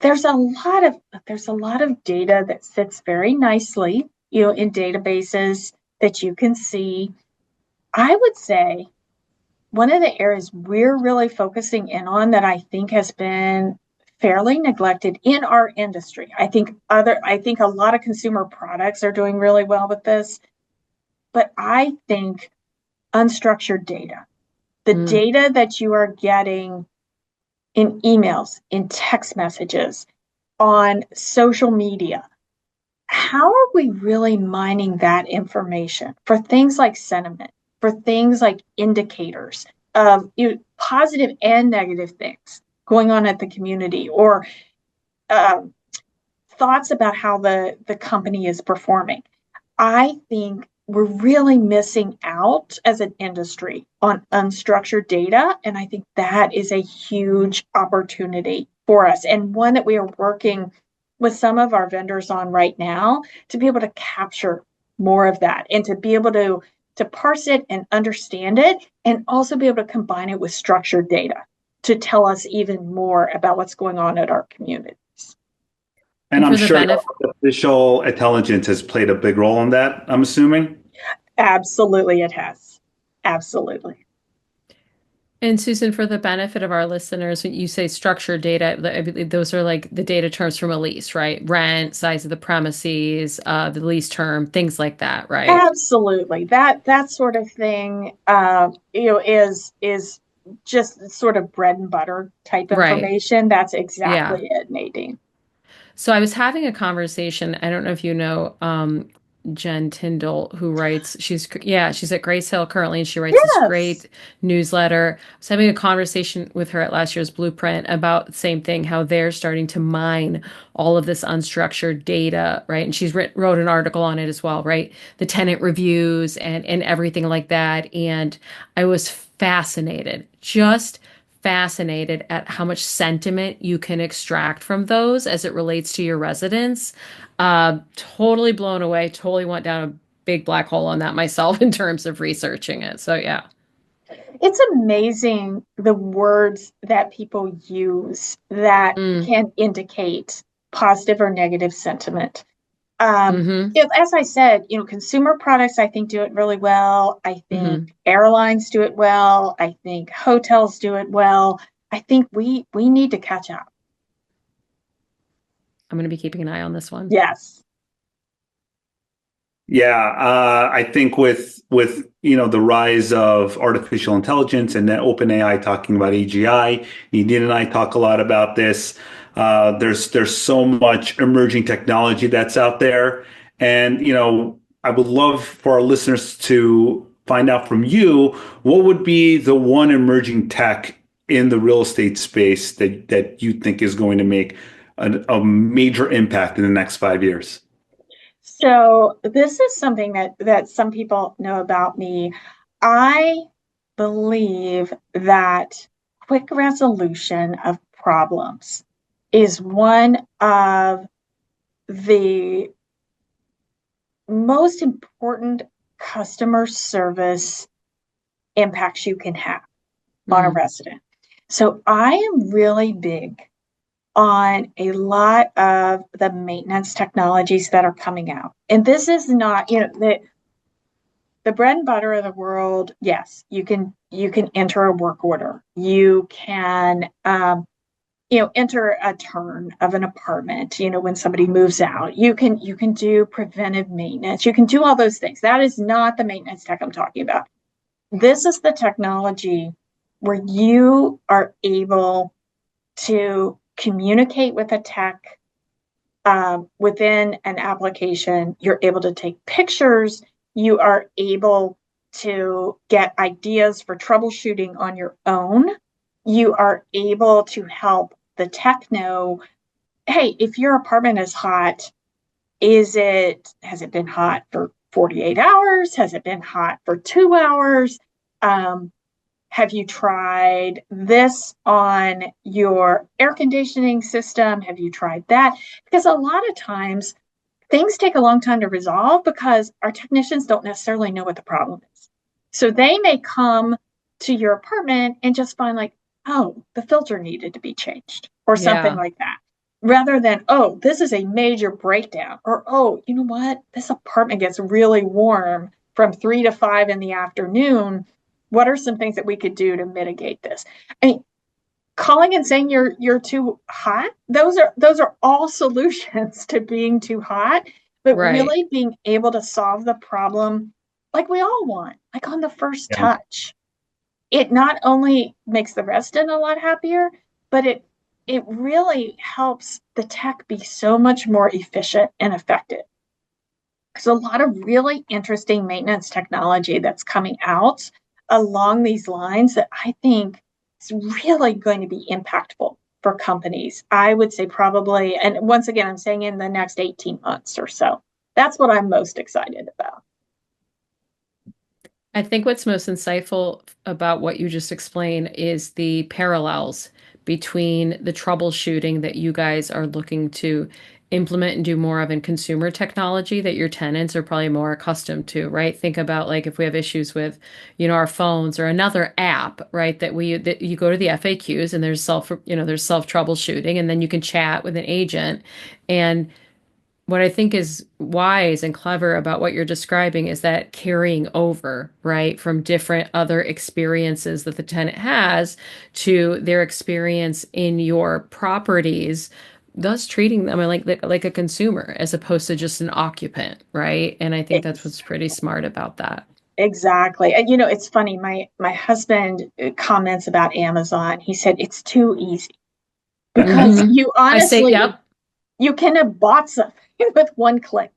there's a lot of data that sits very nicely, in databases that you can see. I would say one of the areas we're really focusing in on that I think has been fairly neglected in our industry. I think a lot of consumer products are doing really well with this, but I think unstructured data, the Mm. data that you are getting in emails, in text messages, on social media, how are we really mining that information for things like sentiment, for things like indicators of positive and negative things going on at the community, or um, thoughts about how the company is performing? I think we're really missing out as an industry on unstructured data. And I think that is a huge opportunity for us, and one that we are working with some of our vendors on right now to be able to capture more of that and to be able to parse it and understand it, and also be able to combine it with structured data to tell us even more about what's going on at our communities. And And I'm for the sure benefit, artificial intelligence has played a big role in that, I'm assuming. Absolutely, it has. Absolutely. and Susan, for the benefit of our listeners, when you say structured data, I believe those are like the data terms from a lease, right? Rent, size of the premises, the lease term, things like that, right? Absolutely. That sort of thing, is just sort of bread and butter type Right. information. That's Yeah. exactly it, Nadine. So I was having a conversation. I don't know if you know Jen Tyndall, who writes. She's at Grace Hill currently, and she writes this Yes. great newsletter. I was having a conversation with her at last year's Blueprint about the same thing, how they're starting to mine all of this unstructured data, right? And she's wrote an article on it as well, right? The tenant reviews and everything like that. And I was fascinated, just fascinated at how much sentiment you can extract from those as it relates to your residents. Totally blown away, totally went down a big black hole on that myself in terms of researching it. So, yeah. It's amazing the words that people use that Mm, can indicate positive or negative sentiment. mm-hmm, As I said, consumer products, I think, do it really well. I think mm-hmm. airlines do it well. I think hotels do it well. I think we need to catch up. I'm going to be keeping an eye on this one. Yes. Yeah, I think with the rise of artificial intelligence and then OpenAI talking about AGI, Nadine and I talk a lot about this. There's so much emerging technology that's out there, and I would love for our listeners to find out from you what would be the one emerging tech in the real estate space that you think is going to make a major impact in the next 5 years. So this is something that some people know about me. I believe that quick resolution of problems is one of the most important customer service impacts you can have on a resident. So I am really big on a lot of the maintenance technologies that are coming out. And this is not, the bread and butter of the world. Yes, you can enter a work order. You can enter a turn of an apartment, when somebody moves out. You can do preventive maintenance. You can do all those things. That is not the maintenance tech I'm talking about. This is the technology where you are able to communicate with a tech within an application. You're able to take pictures. You are able to get ideas for troubleshooting on your own. You are able to help the tech know, hey, if your apartment is hot, has it been hot for 48 hours? Has it been hot for 2 hours? Have you tried this on your air conditioning system? Have you tried that? Because a lot of times things take a long time to resolve because our technicians don't necessarily know what the problem is. So they may come to your apartment and just find like, oh, the filter needed to be changed or something like that. Rather than, oh, this is a major breakdown, or, oh, you know what? This apartment gets really warm from 3 to 5 in the afternoon. What are some things that we could do to mitigate this? I mean, calling and saying you're too hot, those are all solutions to being too hot, but really being able to solve the problem like we all want, like on the first touch. It not only makes the resident a lot happier, but it really helps the tech be so much more efficient and effective. There's a lot of really interesting maintenance technology that's coming out along these lines that I think is really going to be impactful for companies. I would say probably, and once again, I'm saying in the next 18 months or so. That's what I'm most excited about. I think what's most insightful about what you just explained is the parallels between the troubleshooting that you guys are looking to implement and do more of in consumer technology that your tenants are probably more accustomed to, right? Think about like if we have issues with, our phones or another app, right? That you go to the FAQs and there's self troubleshooting, and then you can chat with an agent. And what I think is wise and clever about what you're describing is that carrying over, right, from different other experiences that the tenant has to their experience in your properties, thus treating them like a consumer as opposed to just an occupant, right? And I think that's what's pretty smart about that. Exactly. And it's funny, my husband comments about Amazon. He said it's too easy because you honestly, yep. You can have bought something with one click.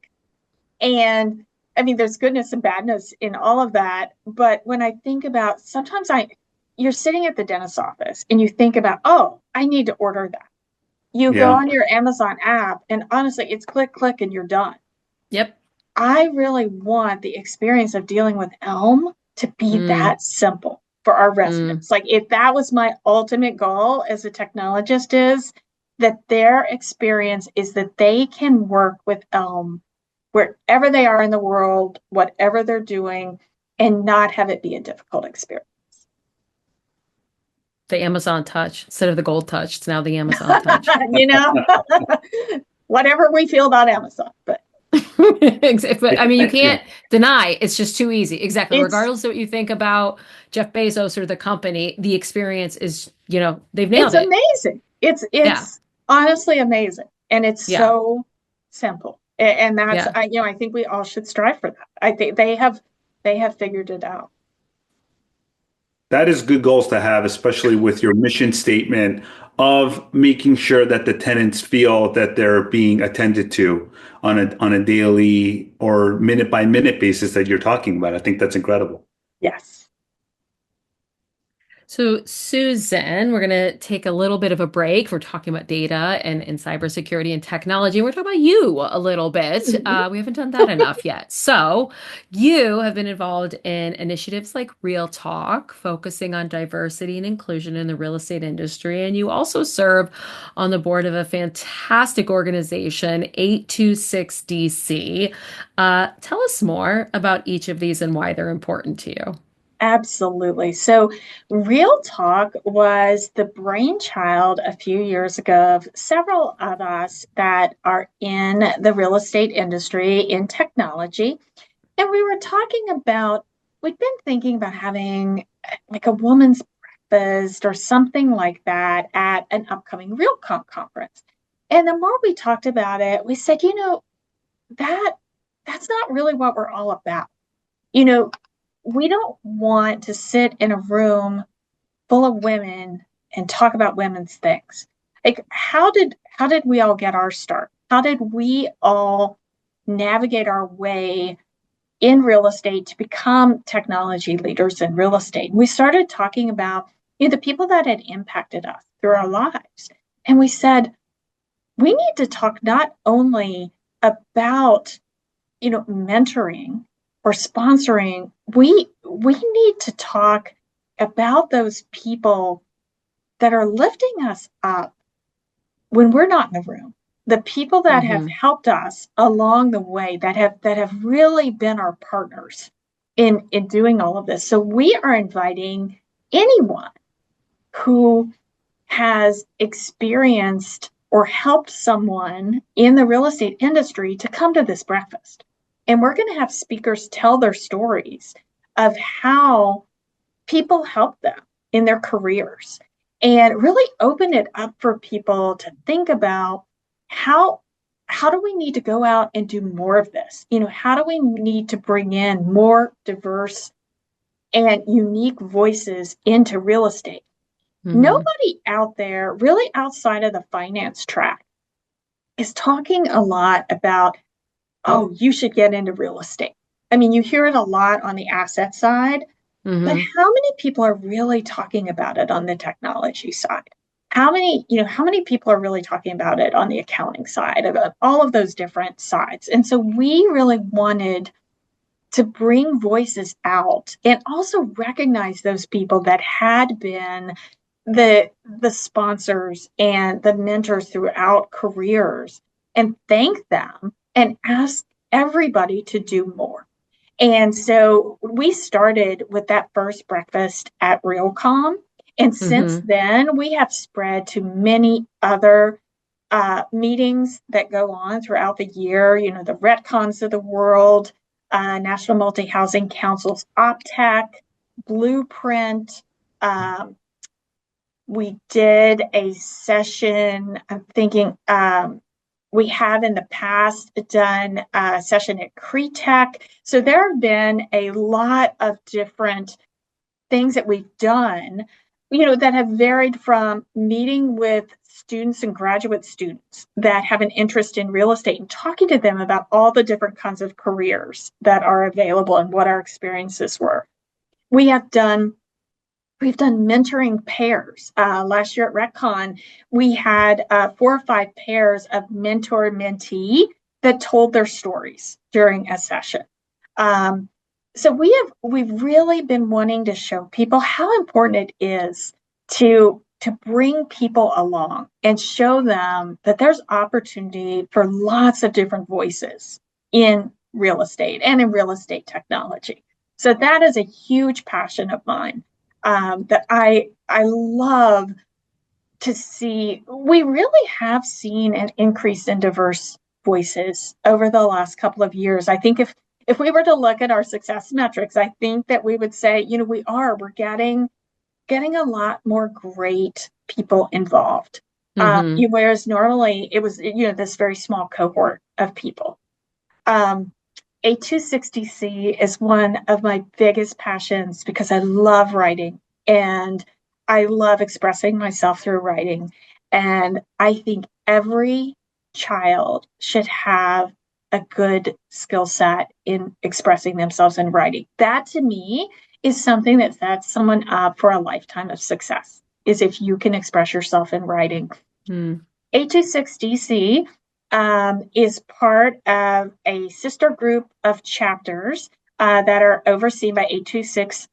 And I mean, there's goodness and badness in all of that. But when I think about, sometimes you're sitting at the dentist's office and you think about, oh, I need to order that. You go on your Amazon app and honestly, it's click, click, and you're done. Yep. I really want the experience of dealing with Elme to be that simple for our residents. Like if that was my ultimate goal as a technologist, is that their experience is that they can work with Elme wherever they are in the world, whatever they're doing, and not have it be a difficult experience. The Amazon Touch instead of the Gold Touch. It's now the Amazon Touch. Whatever we feel about Amazon, but but I mean, you can't deny it's just too easy. Exactly. Regardless of what you think about Jeff Bezos or the company, the experience is, they've nailed it. It's amazing. It's honestly amazing. And it's so simple. And that's, I think we all should strive for that. I think they have figured it out. That is good goals to have, especially with your mission statement of making sure that the tenants feel that they're being attended to on a daily or minute by minute basis that you're talking about. I think that's incredible. Yes. So, Susan, we're going to take a little bit of a break. We're talking about data and cybersecurity and technology. And we're talking about you a little bit. We haven't done that enough yet. So, you have been involved in initiatives like RealTalk, focusing on diversity and inclusion in the real estate industry. And you also serve on the board of a fantastic organization, 826DC. Tell us more about each of these and why they're important to you. Absolutely. So, Real Talk was the brainchild a few years ago of several of us that are in the real estate industry, in technology. And we were talking about, we'd been thinking about having like a woman's breakfast or something like that at an upcoming RealConf conference. And the more we talked about it, we said, that that's not really what we're all about. You know, we don't want to sit in a room full of women and talk about women's things. Like how did we all get our start? How did we all navigate our way in real estate to become technology leaders in real estate? We started talking about the people that had impacted us through our lives. And we said, we need to talk not only about mentoring or sponsoring, we need to talk about those people that are lifting us up when we're not in the room. The people that have helped us along the way, that have really been our partners in doing all of this. So we are inviting anyone who has experienced or helped someone in the real estate industry to come to this breakfast. And we're going to have speakers tell their stories of how people help them in their careers and really open it up for people to think about how do we need to go out and do more of this? How do we need to bring in more diverse and unique voices into real estate? Nobody out there, really outside of the finance track, is talking a lot about, oh, you should get into real estate. I mean, you hear it a lot on the asset side, but how many people are really talking about it on the technology side? How many people are really talking about it on the accounting side, about all of those different sides? And so we really wanted to bring voices out and also recognize those people that had been the sponsors and the mentors throughout careers and thank them and ask everybody to do more. And so we started with that first breakfast at RealCom. And since then, we have spread to many other meetings that go on throughout the year, the RETCons of the world, National Multi-Housing Council's OPTEC, Blueprint. We did a session, I'm thinking, we have in the past done a session at CRETEC. So there have been a lot of different things that we've done, that have varied from meeting with students and graduate students that have an interest in real estate and talking to them about all the different kinds of careers that are available and what our experiences were. We've done mentoring pairs. Last year at RecCon, we had 4 or 5 pairs of mentor-mentee that told their stories during a session. So we've really been wanting to show people how important it is to bring people along and show them that there's opportunity for lots of different voices in real estate and in real estate technology. So that is a huge passion of mine. That I love to see. We really have seen an increase in diverse voices over the last couple of years. I think if we were to look at our success metrics, I think that we would say, we're getting a lot more great people involved. Whereas normally it was, this very small cohort of people. A260C is one of my biggest passions because I love writing and I love expressing myself through writing. And I think every child should have a good skill set in expressing themselves in writing. That to me is something that sets someone up for a lifetime of success, is if you can express yourself in writing. 826DC is part of a sister group of chapters that are overseen by 826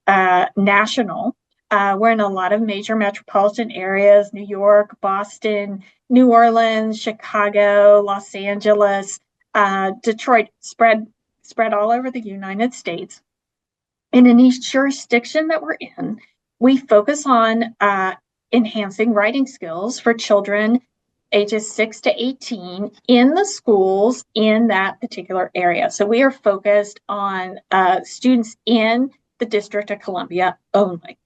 National. We're in a lot of major metropolitan areas: New York, Boston, New Orleans, Chicago, Los Angeles, Detroit, spread all over the United States. And in each jurisdiction that we're in, we focus on enhancing writing skills for children ages 6 to 18 in the schools in that particular area. So we are focused on students in the District of Columbia only.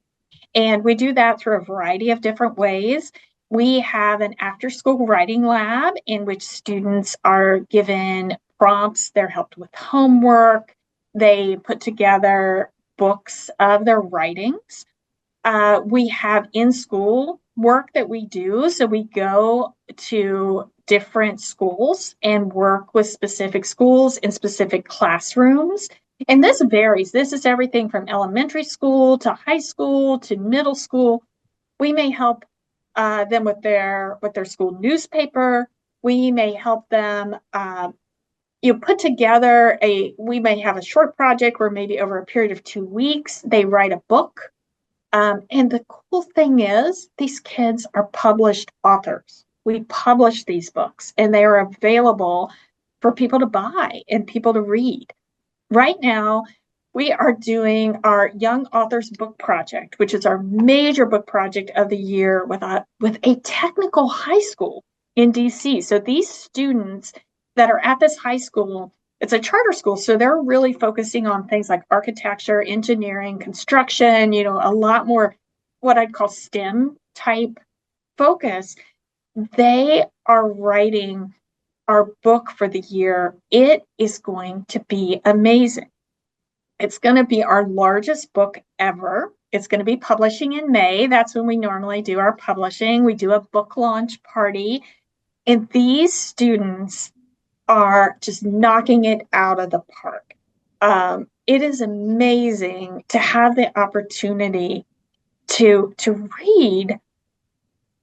And we do that through a variety of different ways. We have an after-school writing lab in which students are given prompts. They're helped with homework. They put together books of their writings. We have in-school work that we do. So we go to different schools and work with specific schools in specific classrooms. And this varies. This is everything from elementary school to high school to middle school. We may help them with their school newspaper. We may help them put together we may have a short project where maybe over a period of 2 weeks, they write a book. And the cool thing is these kids are published authors. We publish these books and they are available for people to buy and people to read. Right now, we are doing our Young Authors Book Project, which is our major book project of the year with a technical high school in DC. So these students that are at this high school, it's a charter school, so they're really focusing on things like architecture, engineering, construction, a lot more what I'd call STEM type focus. They are writing our book for the year. It is going to be amazing. It's going to be our largest book ever. It's going to be publishing in May. That's when we normally do our publishing. We do a book launch party. And these students are just knocking it out of the park. It is amazing to have the opportunity to read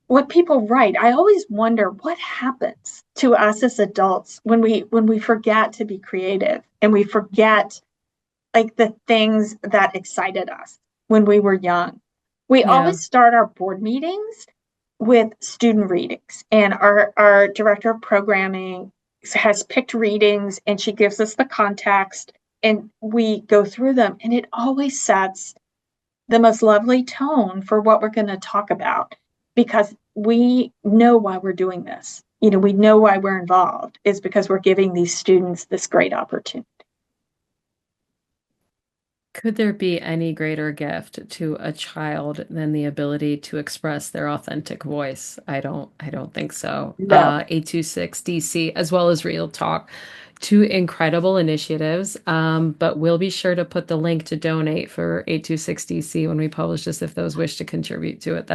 what people write. I always wonder what happens to us as adults when we forget to be creative and we forget like the things that excited us when we were young. We always start our board meetings with student readings, and our director of programming has picked readings and she gives us the context and we go through them, and it always sets the most lovely tone for what we're going to talk about, because we know why we're doing this. We know why we're involved is because we're giving these students this great opportunity. Could there be any greater gift to a child than the ability to express their authentic voice? I don't think so. No. 826 DC as well as RealTalk, two incredible initiatives. But we'll be sure to put the link to donate for 826 DC when we publish this, if those wish to contribute to it.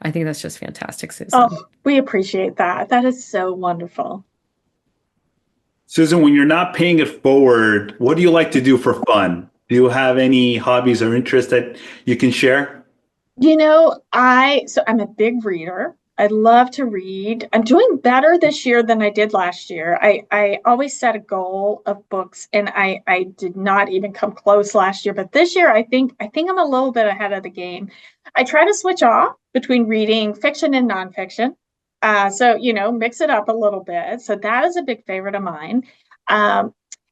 I think that's just fantastic, Susan. Oh, we appreciate that. That is so wonderful. Susan, when you're not paying it forward, what do you like to do for fun? Do you have any hobbies or interests that you can share? I'm a big reader. I love to read. I'm doing better this year than I did last year. I always set a goal of books, and I did not even come close last year. But this year, I think I'm a little bit ahead of the game. I try to switch off between reading fiction and nonfiction. So mix it up a little bit. So that is a big favorite of mine.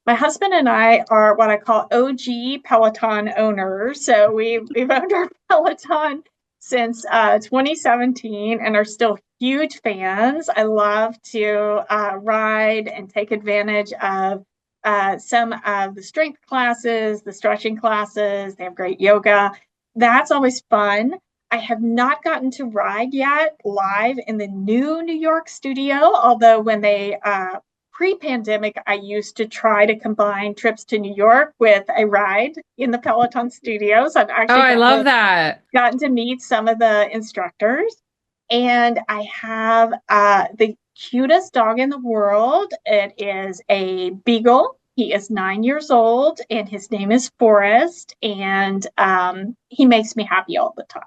My husband and I are what I call OG Peloton owners. So we've owned our Peloton since 2017 and are still huge fans. I love to ride and take advantage of some of the strength classes, the stretching classes. They have great yoga. That's always fun. I have not gotten to ride yet live in the new New York studio, although when they pre-pandemic, I used to try to combine trips to New York with a ride in the Peloton studios. I've actually I love that. Gotten to meet some of the instructors, and I have cutest dog in the world. It is a beagle. He is 9 years old, and his name is Forrest, and he makes me happy all the time.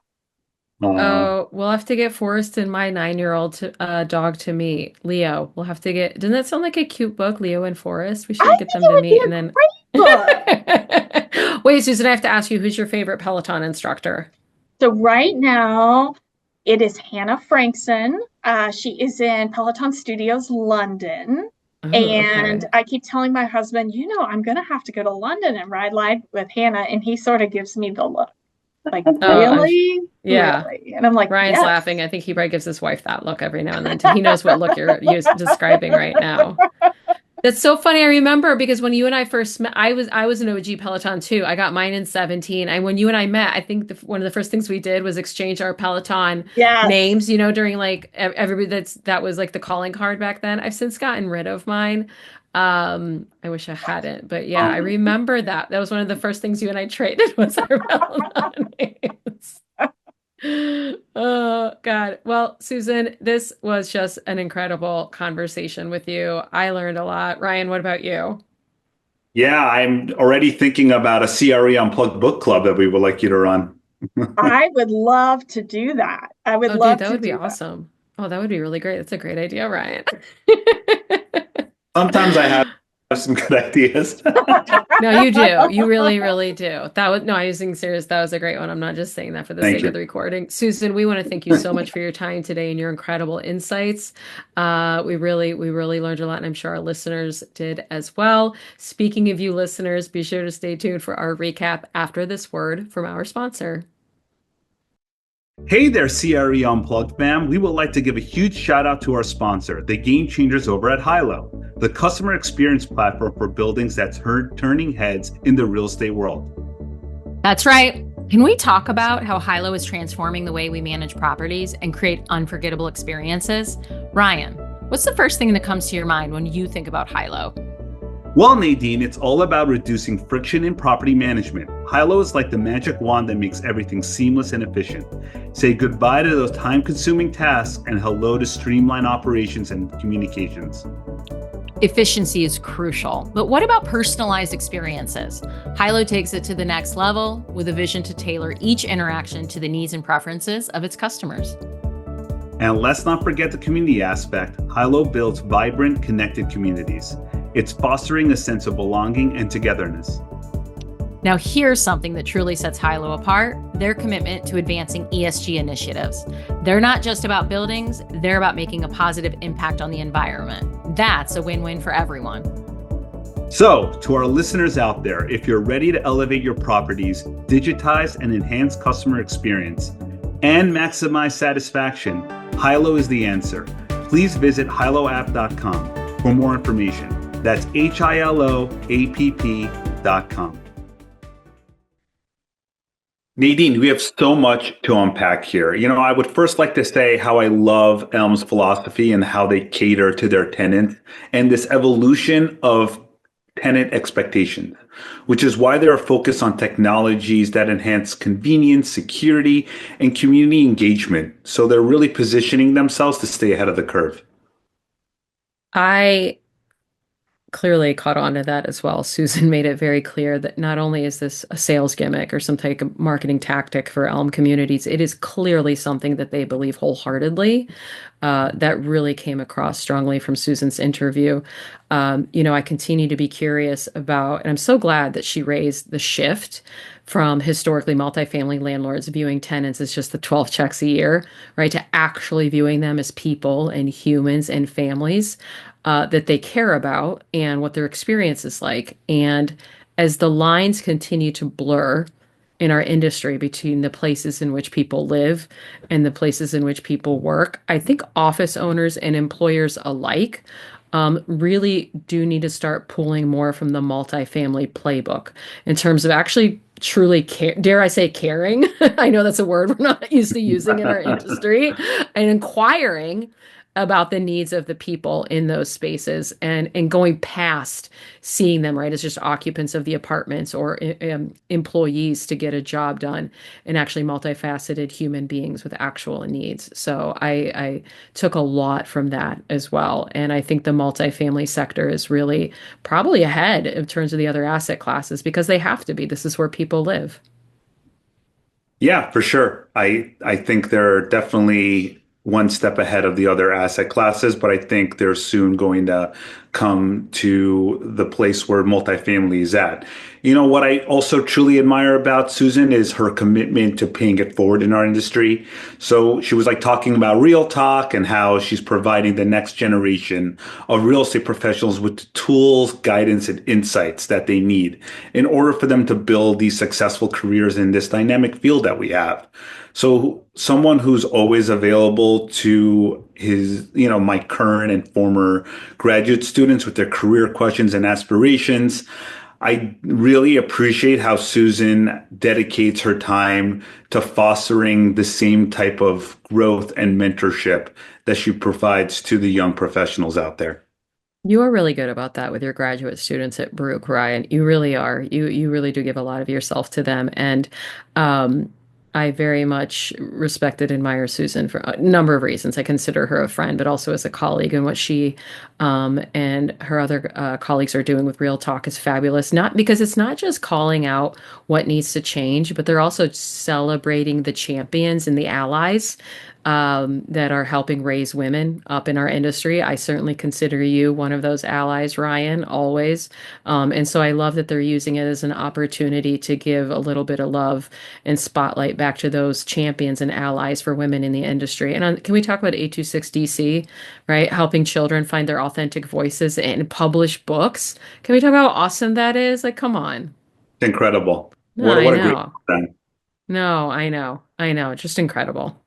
Oh, we'll have to get Forrest and my 9-year-old dog to meet. Leo. We'll have to get, doesn't that sound like a cute book, Leo and Forrest? We I should get think them it to would be meet a and then. great book. Wait, Susan, I have to ask you, who's your favorite Peloton instructor? So right now, it is Hannah Frankson. She is in Peloton Studios, London. Oh, And okay. I keep telling my husband, I'm going to have to go to London and ride live with Hannah. And he sort of gives me the look, like, Oh, really? yeah. Really? And I'm like, Ryan's yes. laughing. I think he probably gives his wife that look every now and then. He knows what look you're describing right now. That's so funny. I remember because when you and I first met, I was an OG Peloton too. I got mine in 17. And when you and I met, I think one of the first things we did was exchange our Peloton Yes. names, during like everybody that was like the calling card back then. I've since gotten rid of mine. I wish I hadn't, but yeah, I remember that. That was one of the first things you and I traded was our Peloton names. Oh, God. Well, Susan, this was just an incredible conversation with you. I learned a lot. Ryan, what about you? Yeah, I'm already thinking about a CRE Unplugged book club that we would like you to run. I would love to do that. I would Oh, dude, love that to would be do that. awesome. Oh, that would be really great. That's a great idea, Ryan. Sometimes I have some good ideas. No, you do. You really, really do. No, I was being serious. That was a great one. I'm not just saying that for the Thank sake of you. the recording. Susan, we want to thank you so much for your time today and your incredible insights. We really learned a lot, and I'm sure our listeners did as well. Speaking of you listeners, be sure to stay tuned for our recap after this word from our sponsor. Hey there, CRE Unplugged fam. We would like to give a huge shout out to our sponsor, the game changers over at Hilo, the customer experience platform for buildings that's turning heads in the real estate world. That's right. Can we talk about how Hilo is transforming the way we manage properties and create unforgettable experiences? Ryan, what's the first thing that comes to your mind when you think about Hilo? Well, Nadine, it's all about reducing friction in property management. Hilo is like the magic wand that makes everything seamless and efficient. Say goodbye to those time-consuming tasks and hello to streamlined operations and communications. Efficiency is crucial, but what about personalized experiences? Hilo takes it to the next level with a vision to tailor each interaction to the needs and preferences of its customers. And let's not forget the community aspect. Hilo builds vibrant, connected communities. It's fostering a sense of belonging and togetherness. Now, here's something that truly sets Hilo apart: their commitment to advancing ESG initiatives. They're not just about buildings, they're about making a positive impact on the environment. That's a win-win for everyone. So, to our listeners out there, if you're ready to elevate your properties, digitize and enhance customer experience, and maximize satisfaction, Hilo is the answer. Please visit hiloapp.com for more information. That's hiloapp.com. Nadine, we have so much to unpack here. I would first like to say how I love Elme's philosophy and how they cater to their tenants and this evolution of tenant expectations, which is why they are focused on technologies that enhance convenience, security, and community engagement. So they're really positioning themselves to stay ahead of the curve. I clearly caught on to that as well. Susan made it very clear that not only is this a sales gimmick or some type of marketing tactic for Elme Communities, it is clearly something that they believe wholeheartedly. That really came across strongly from Susan's interview. I continue to be curious about, and I'm so glad that she raised the shift from historically multifamily landlords viewing tenants as just the 12 checks a year, right, to actually viewing them as people and humans and families that they care about and what their experience is like. And as the lines continue to blur in our industry between the places in which people live and the places in which people work, I think office owners and employers alike really do need to start pulling more from the multifamily playbook in terms of actually truly dare I say caring. I know that's a word we're not used to using in our industry, and inquiring about the needs of the people in those spaces and going past seeing them, right, as just occupants of the apartments or employees to get a job done, and actually multifaceted human beings with actual needs. So I took a lot from that as well. And I think the multifamily sector is really probably ahead in terms of the other asset classes because they have to be. This is where people live. Yeah, for sure. I think they're definitely one step ahead of the other asset classes, but I think they're soon going to come to the place where multifamily is at. You know, what I also truly admire about Susan is her commitment to paying it forward in our industry. So she was like talking about RealTalk and how she's providing the next generation of real estate professionals with the tools, guidance, and insights that they need in order for them to build these successful careers in this dynamic field that we have. So someone who's always available to his, my current and former graduate students with their career questions and aspirations. I really appreciate how Susan dedicates her time to fostering the same type of growth and mentorship that she provides to the young professionals out there. You are really good about that with your graduate students at Baruch, Ryan. You really are. You really do give a lot of yourself to them. And I very much respect and admire Susan for a number of reasons. I consider her a friend, but also as a colleague, and what she and her other colleagues are doing with Real Talk is fabulous. Not because it's not just calling out what needs to change, but they're also celebrating the champions and the allies that are helping raise women up in our industry. I certainly consider you one of those allies, Ryan, always. And so I love that they're using it as an opportunity to give a little bit of love and spotlight back to those champions and allies for women in the industry. And can we talk about 826DC, right? Helping children find their authentic voices and publish books. Can we talk about how awesome that is? Like, come on. Incredible. No, What I a great know. friend. No, I know. I know. Just incredible.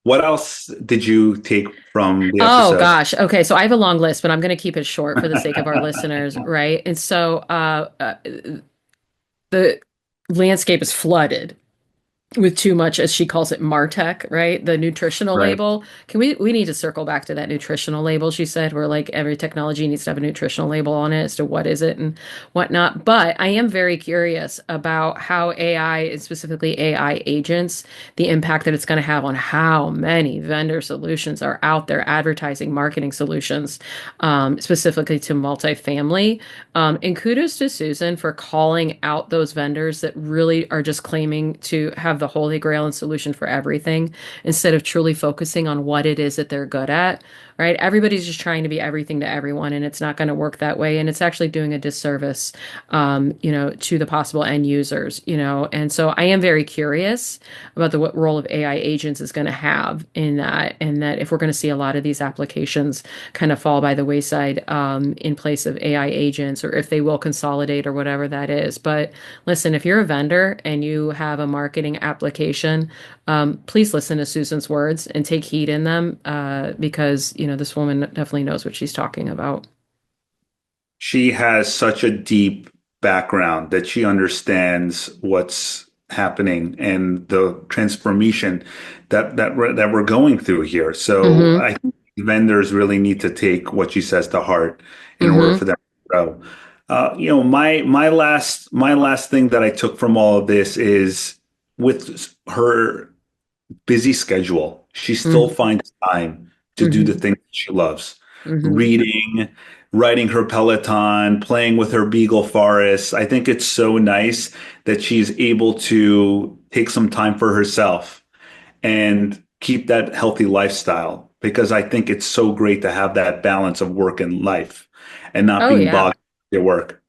What else did you take from the Oh episode? gosh. Okay, so I have a long list, but I'm going to keep it short for the sake of our listeners, right? And so the landscape is flooded with too much, as she calls it, Martech, right? The nutritional Right. label. We need to circle back to that nutritional label, she said, where like every technology needs to have a nutritional label on it as to what is it and whatnot. But I am very curious about how AI, and specifically AI agents, the impact that it's going to have on how many vendor solutions are out there, advertising, marketing solutions, specifically to multifamily. And kudos to Susan for calling out those vendors that really are just claiming to have the holy grail and solution for everything instead of truly focusing on what it is that they're good at, right? Everybody's just trying to be everything to everyone, and it's not going to work that way. And it's actually doing a disservice, to the possible end users, And so I am very curious about what role of AI agents is going to have in that, and that if we're going to see a lot of these applications kind of fall by the wayside in place of AI agents, or if they will consolidate or whatever that is. But listen, if you're a vendor and you have a marketing application, please listen to Susan's words and take heed in them because, this woman definitely knows what she's talking about. She has such a deep background that she understands what's happening and the transformation that we're going through here. So Mm-hmm. I think vendors really need to take what she says to heart in order Mm-hmm. for them to grow. My last thing that I took from all of this is with her busy schedule, she still finds time to do the Mm-hmm. things she loves. Mm-hmm. Reading, riding her Peloton, playing with her Beagle Forest. I think it's so nice that she's able to take some time for herself and keep that healthy lifestyle because I think it's so great to have that balance of work and life and not Oh being yeah. bogged with your work.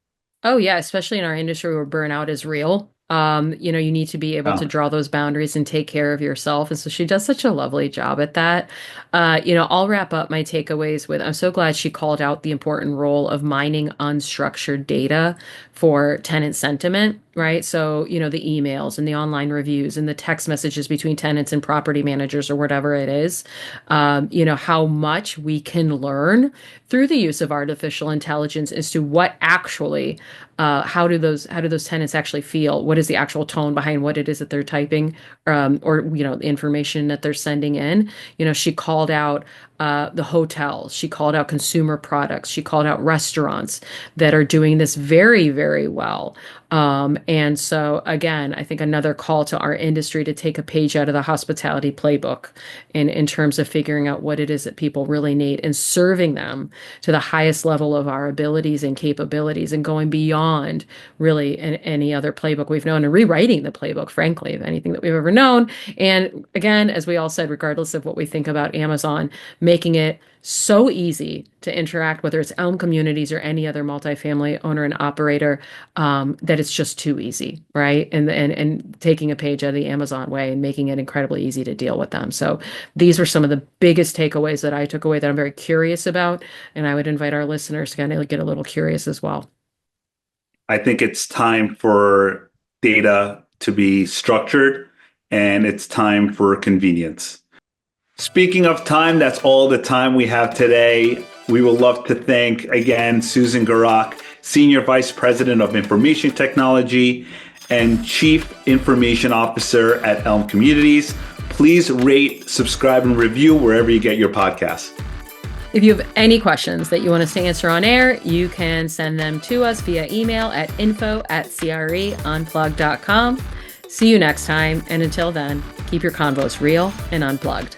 Oh yeah, especially in our industry where burnout is real. You need to be able to Yeah. draw those boundaries and take care of yourself. And so she does such a lovely job at that. I'll wrap up my takeaways with I'm so glad she called out the important role of mining unstructured data for tenant sentiment, right? So, the emails and the online reviews and the text messages between tenants and property managers or whatever it is, how much we can learn through the use of artificial intelligence as to what actually How do those tenants actually feel? What is the actual tone behind what it is that they're typing, or the information that they're sending in? She called out the hotels. She called out consumer products. She called out restaurants that are doing this very, very well. And so again, I think another call to our industry to take a page out of the hospitality playbook in terms of figuring out what it is that people really need and serving them to the highest level of our abilities and capabilities and going beyond really any other playbook we've known and rewriting the playbook, frankly, of anything that we've ever known. And again, as we all said, regardless of what we think about Amazon, making it so easy to interact, whether it's Elme Communities or any other multifamily owner and operator, that it's just too easy, right? And taking a page out of the Amazon way and making it incredibly easy to deal with them. So these were some of the biggest takeaways that I took away that I'm very curious about, and I would invite our listeners to kind of get a little curious as well. I think it's time for data to be structured, and it's time for convenience. Speaking of time, that's all the time we have today. We would love to thank, again, Susan Gerock, Senior Vice President of Information Technology and Chief Information Officer at Elme Communities. Please rate, subscribe, and review wherever you get your podcasts. If you have any questions that you want us to answer on air, you can send them to us via email at info@creunplug.com. See you next time, and until then, keep your convos real and unplugged.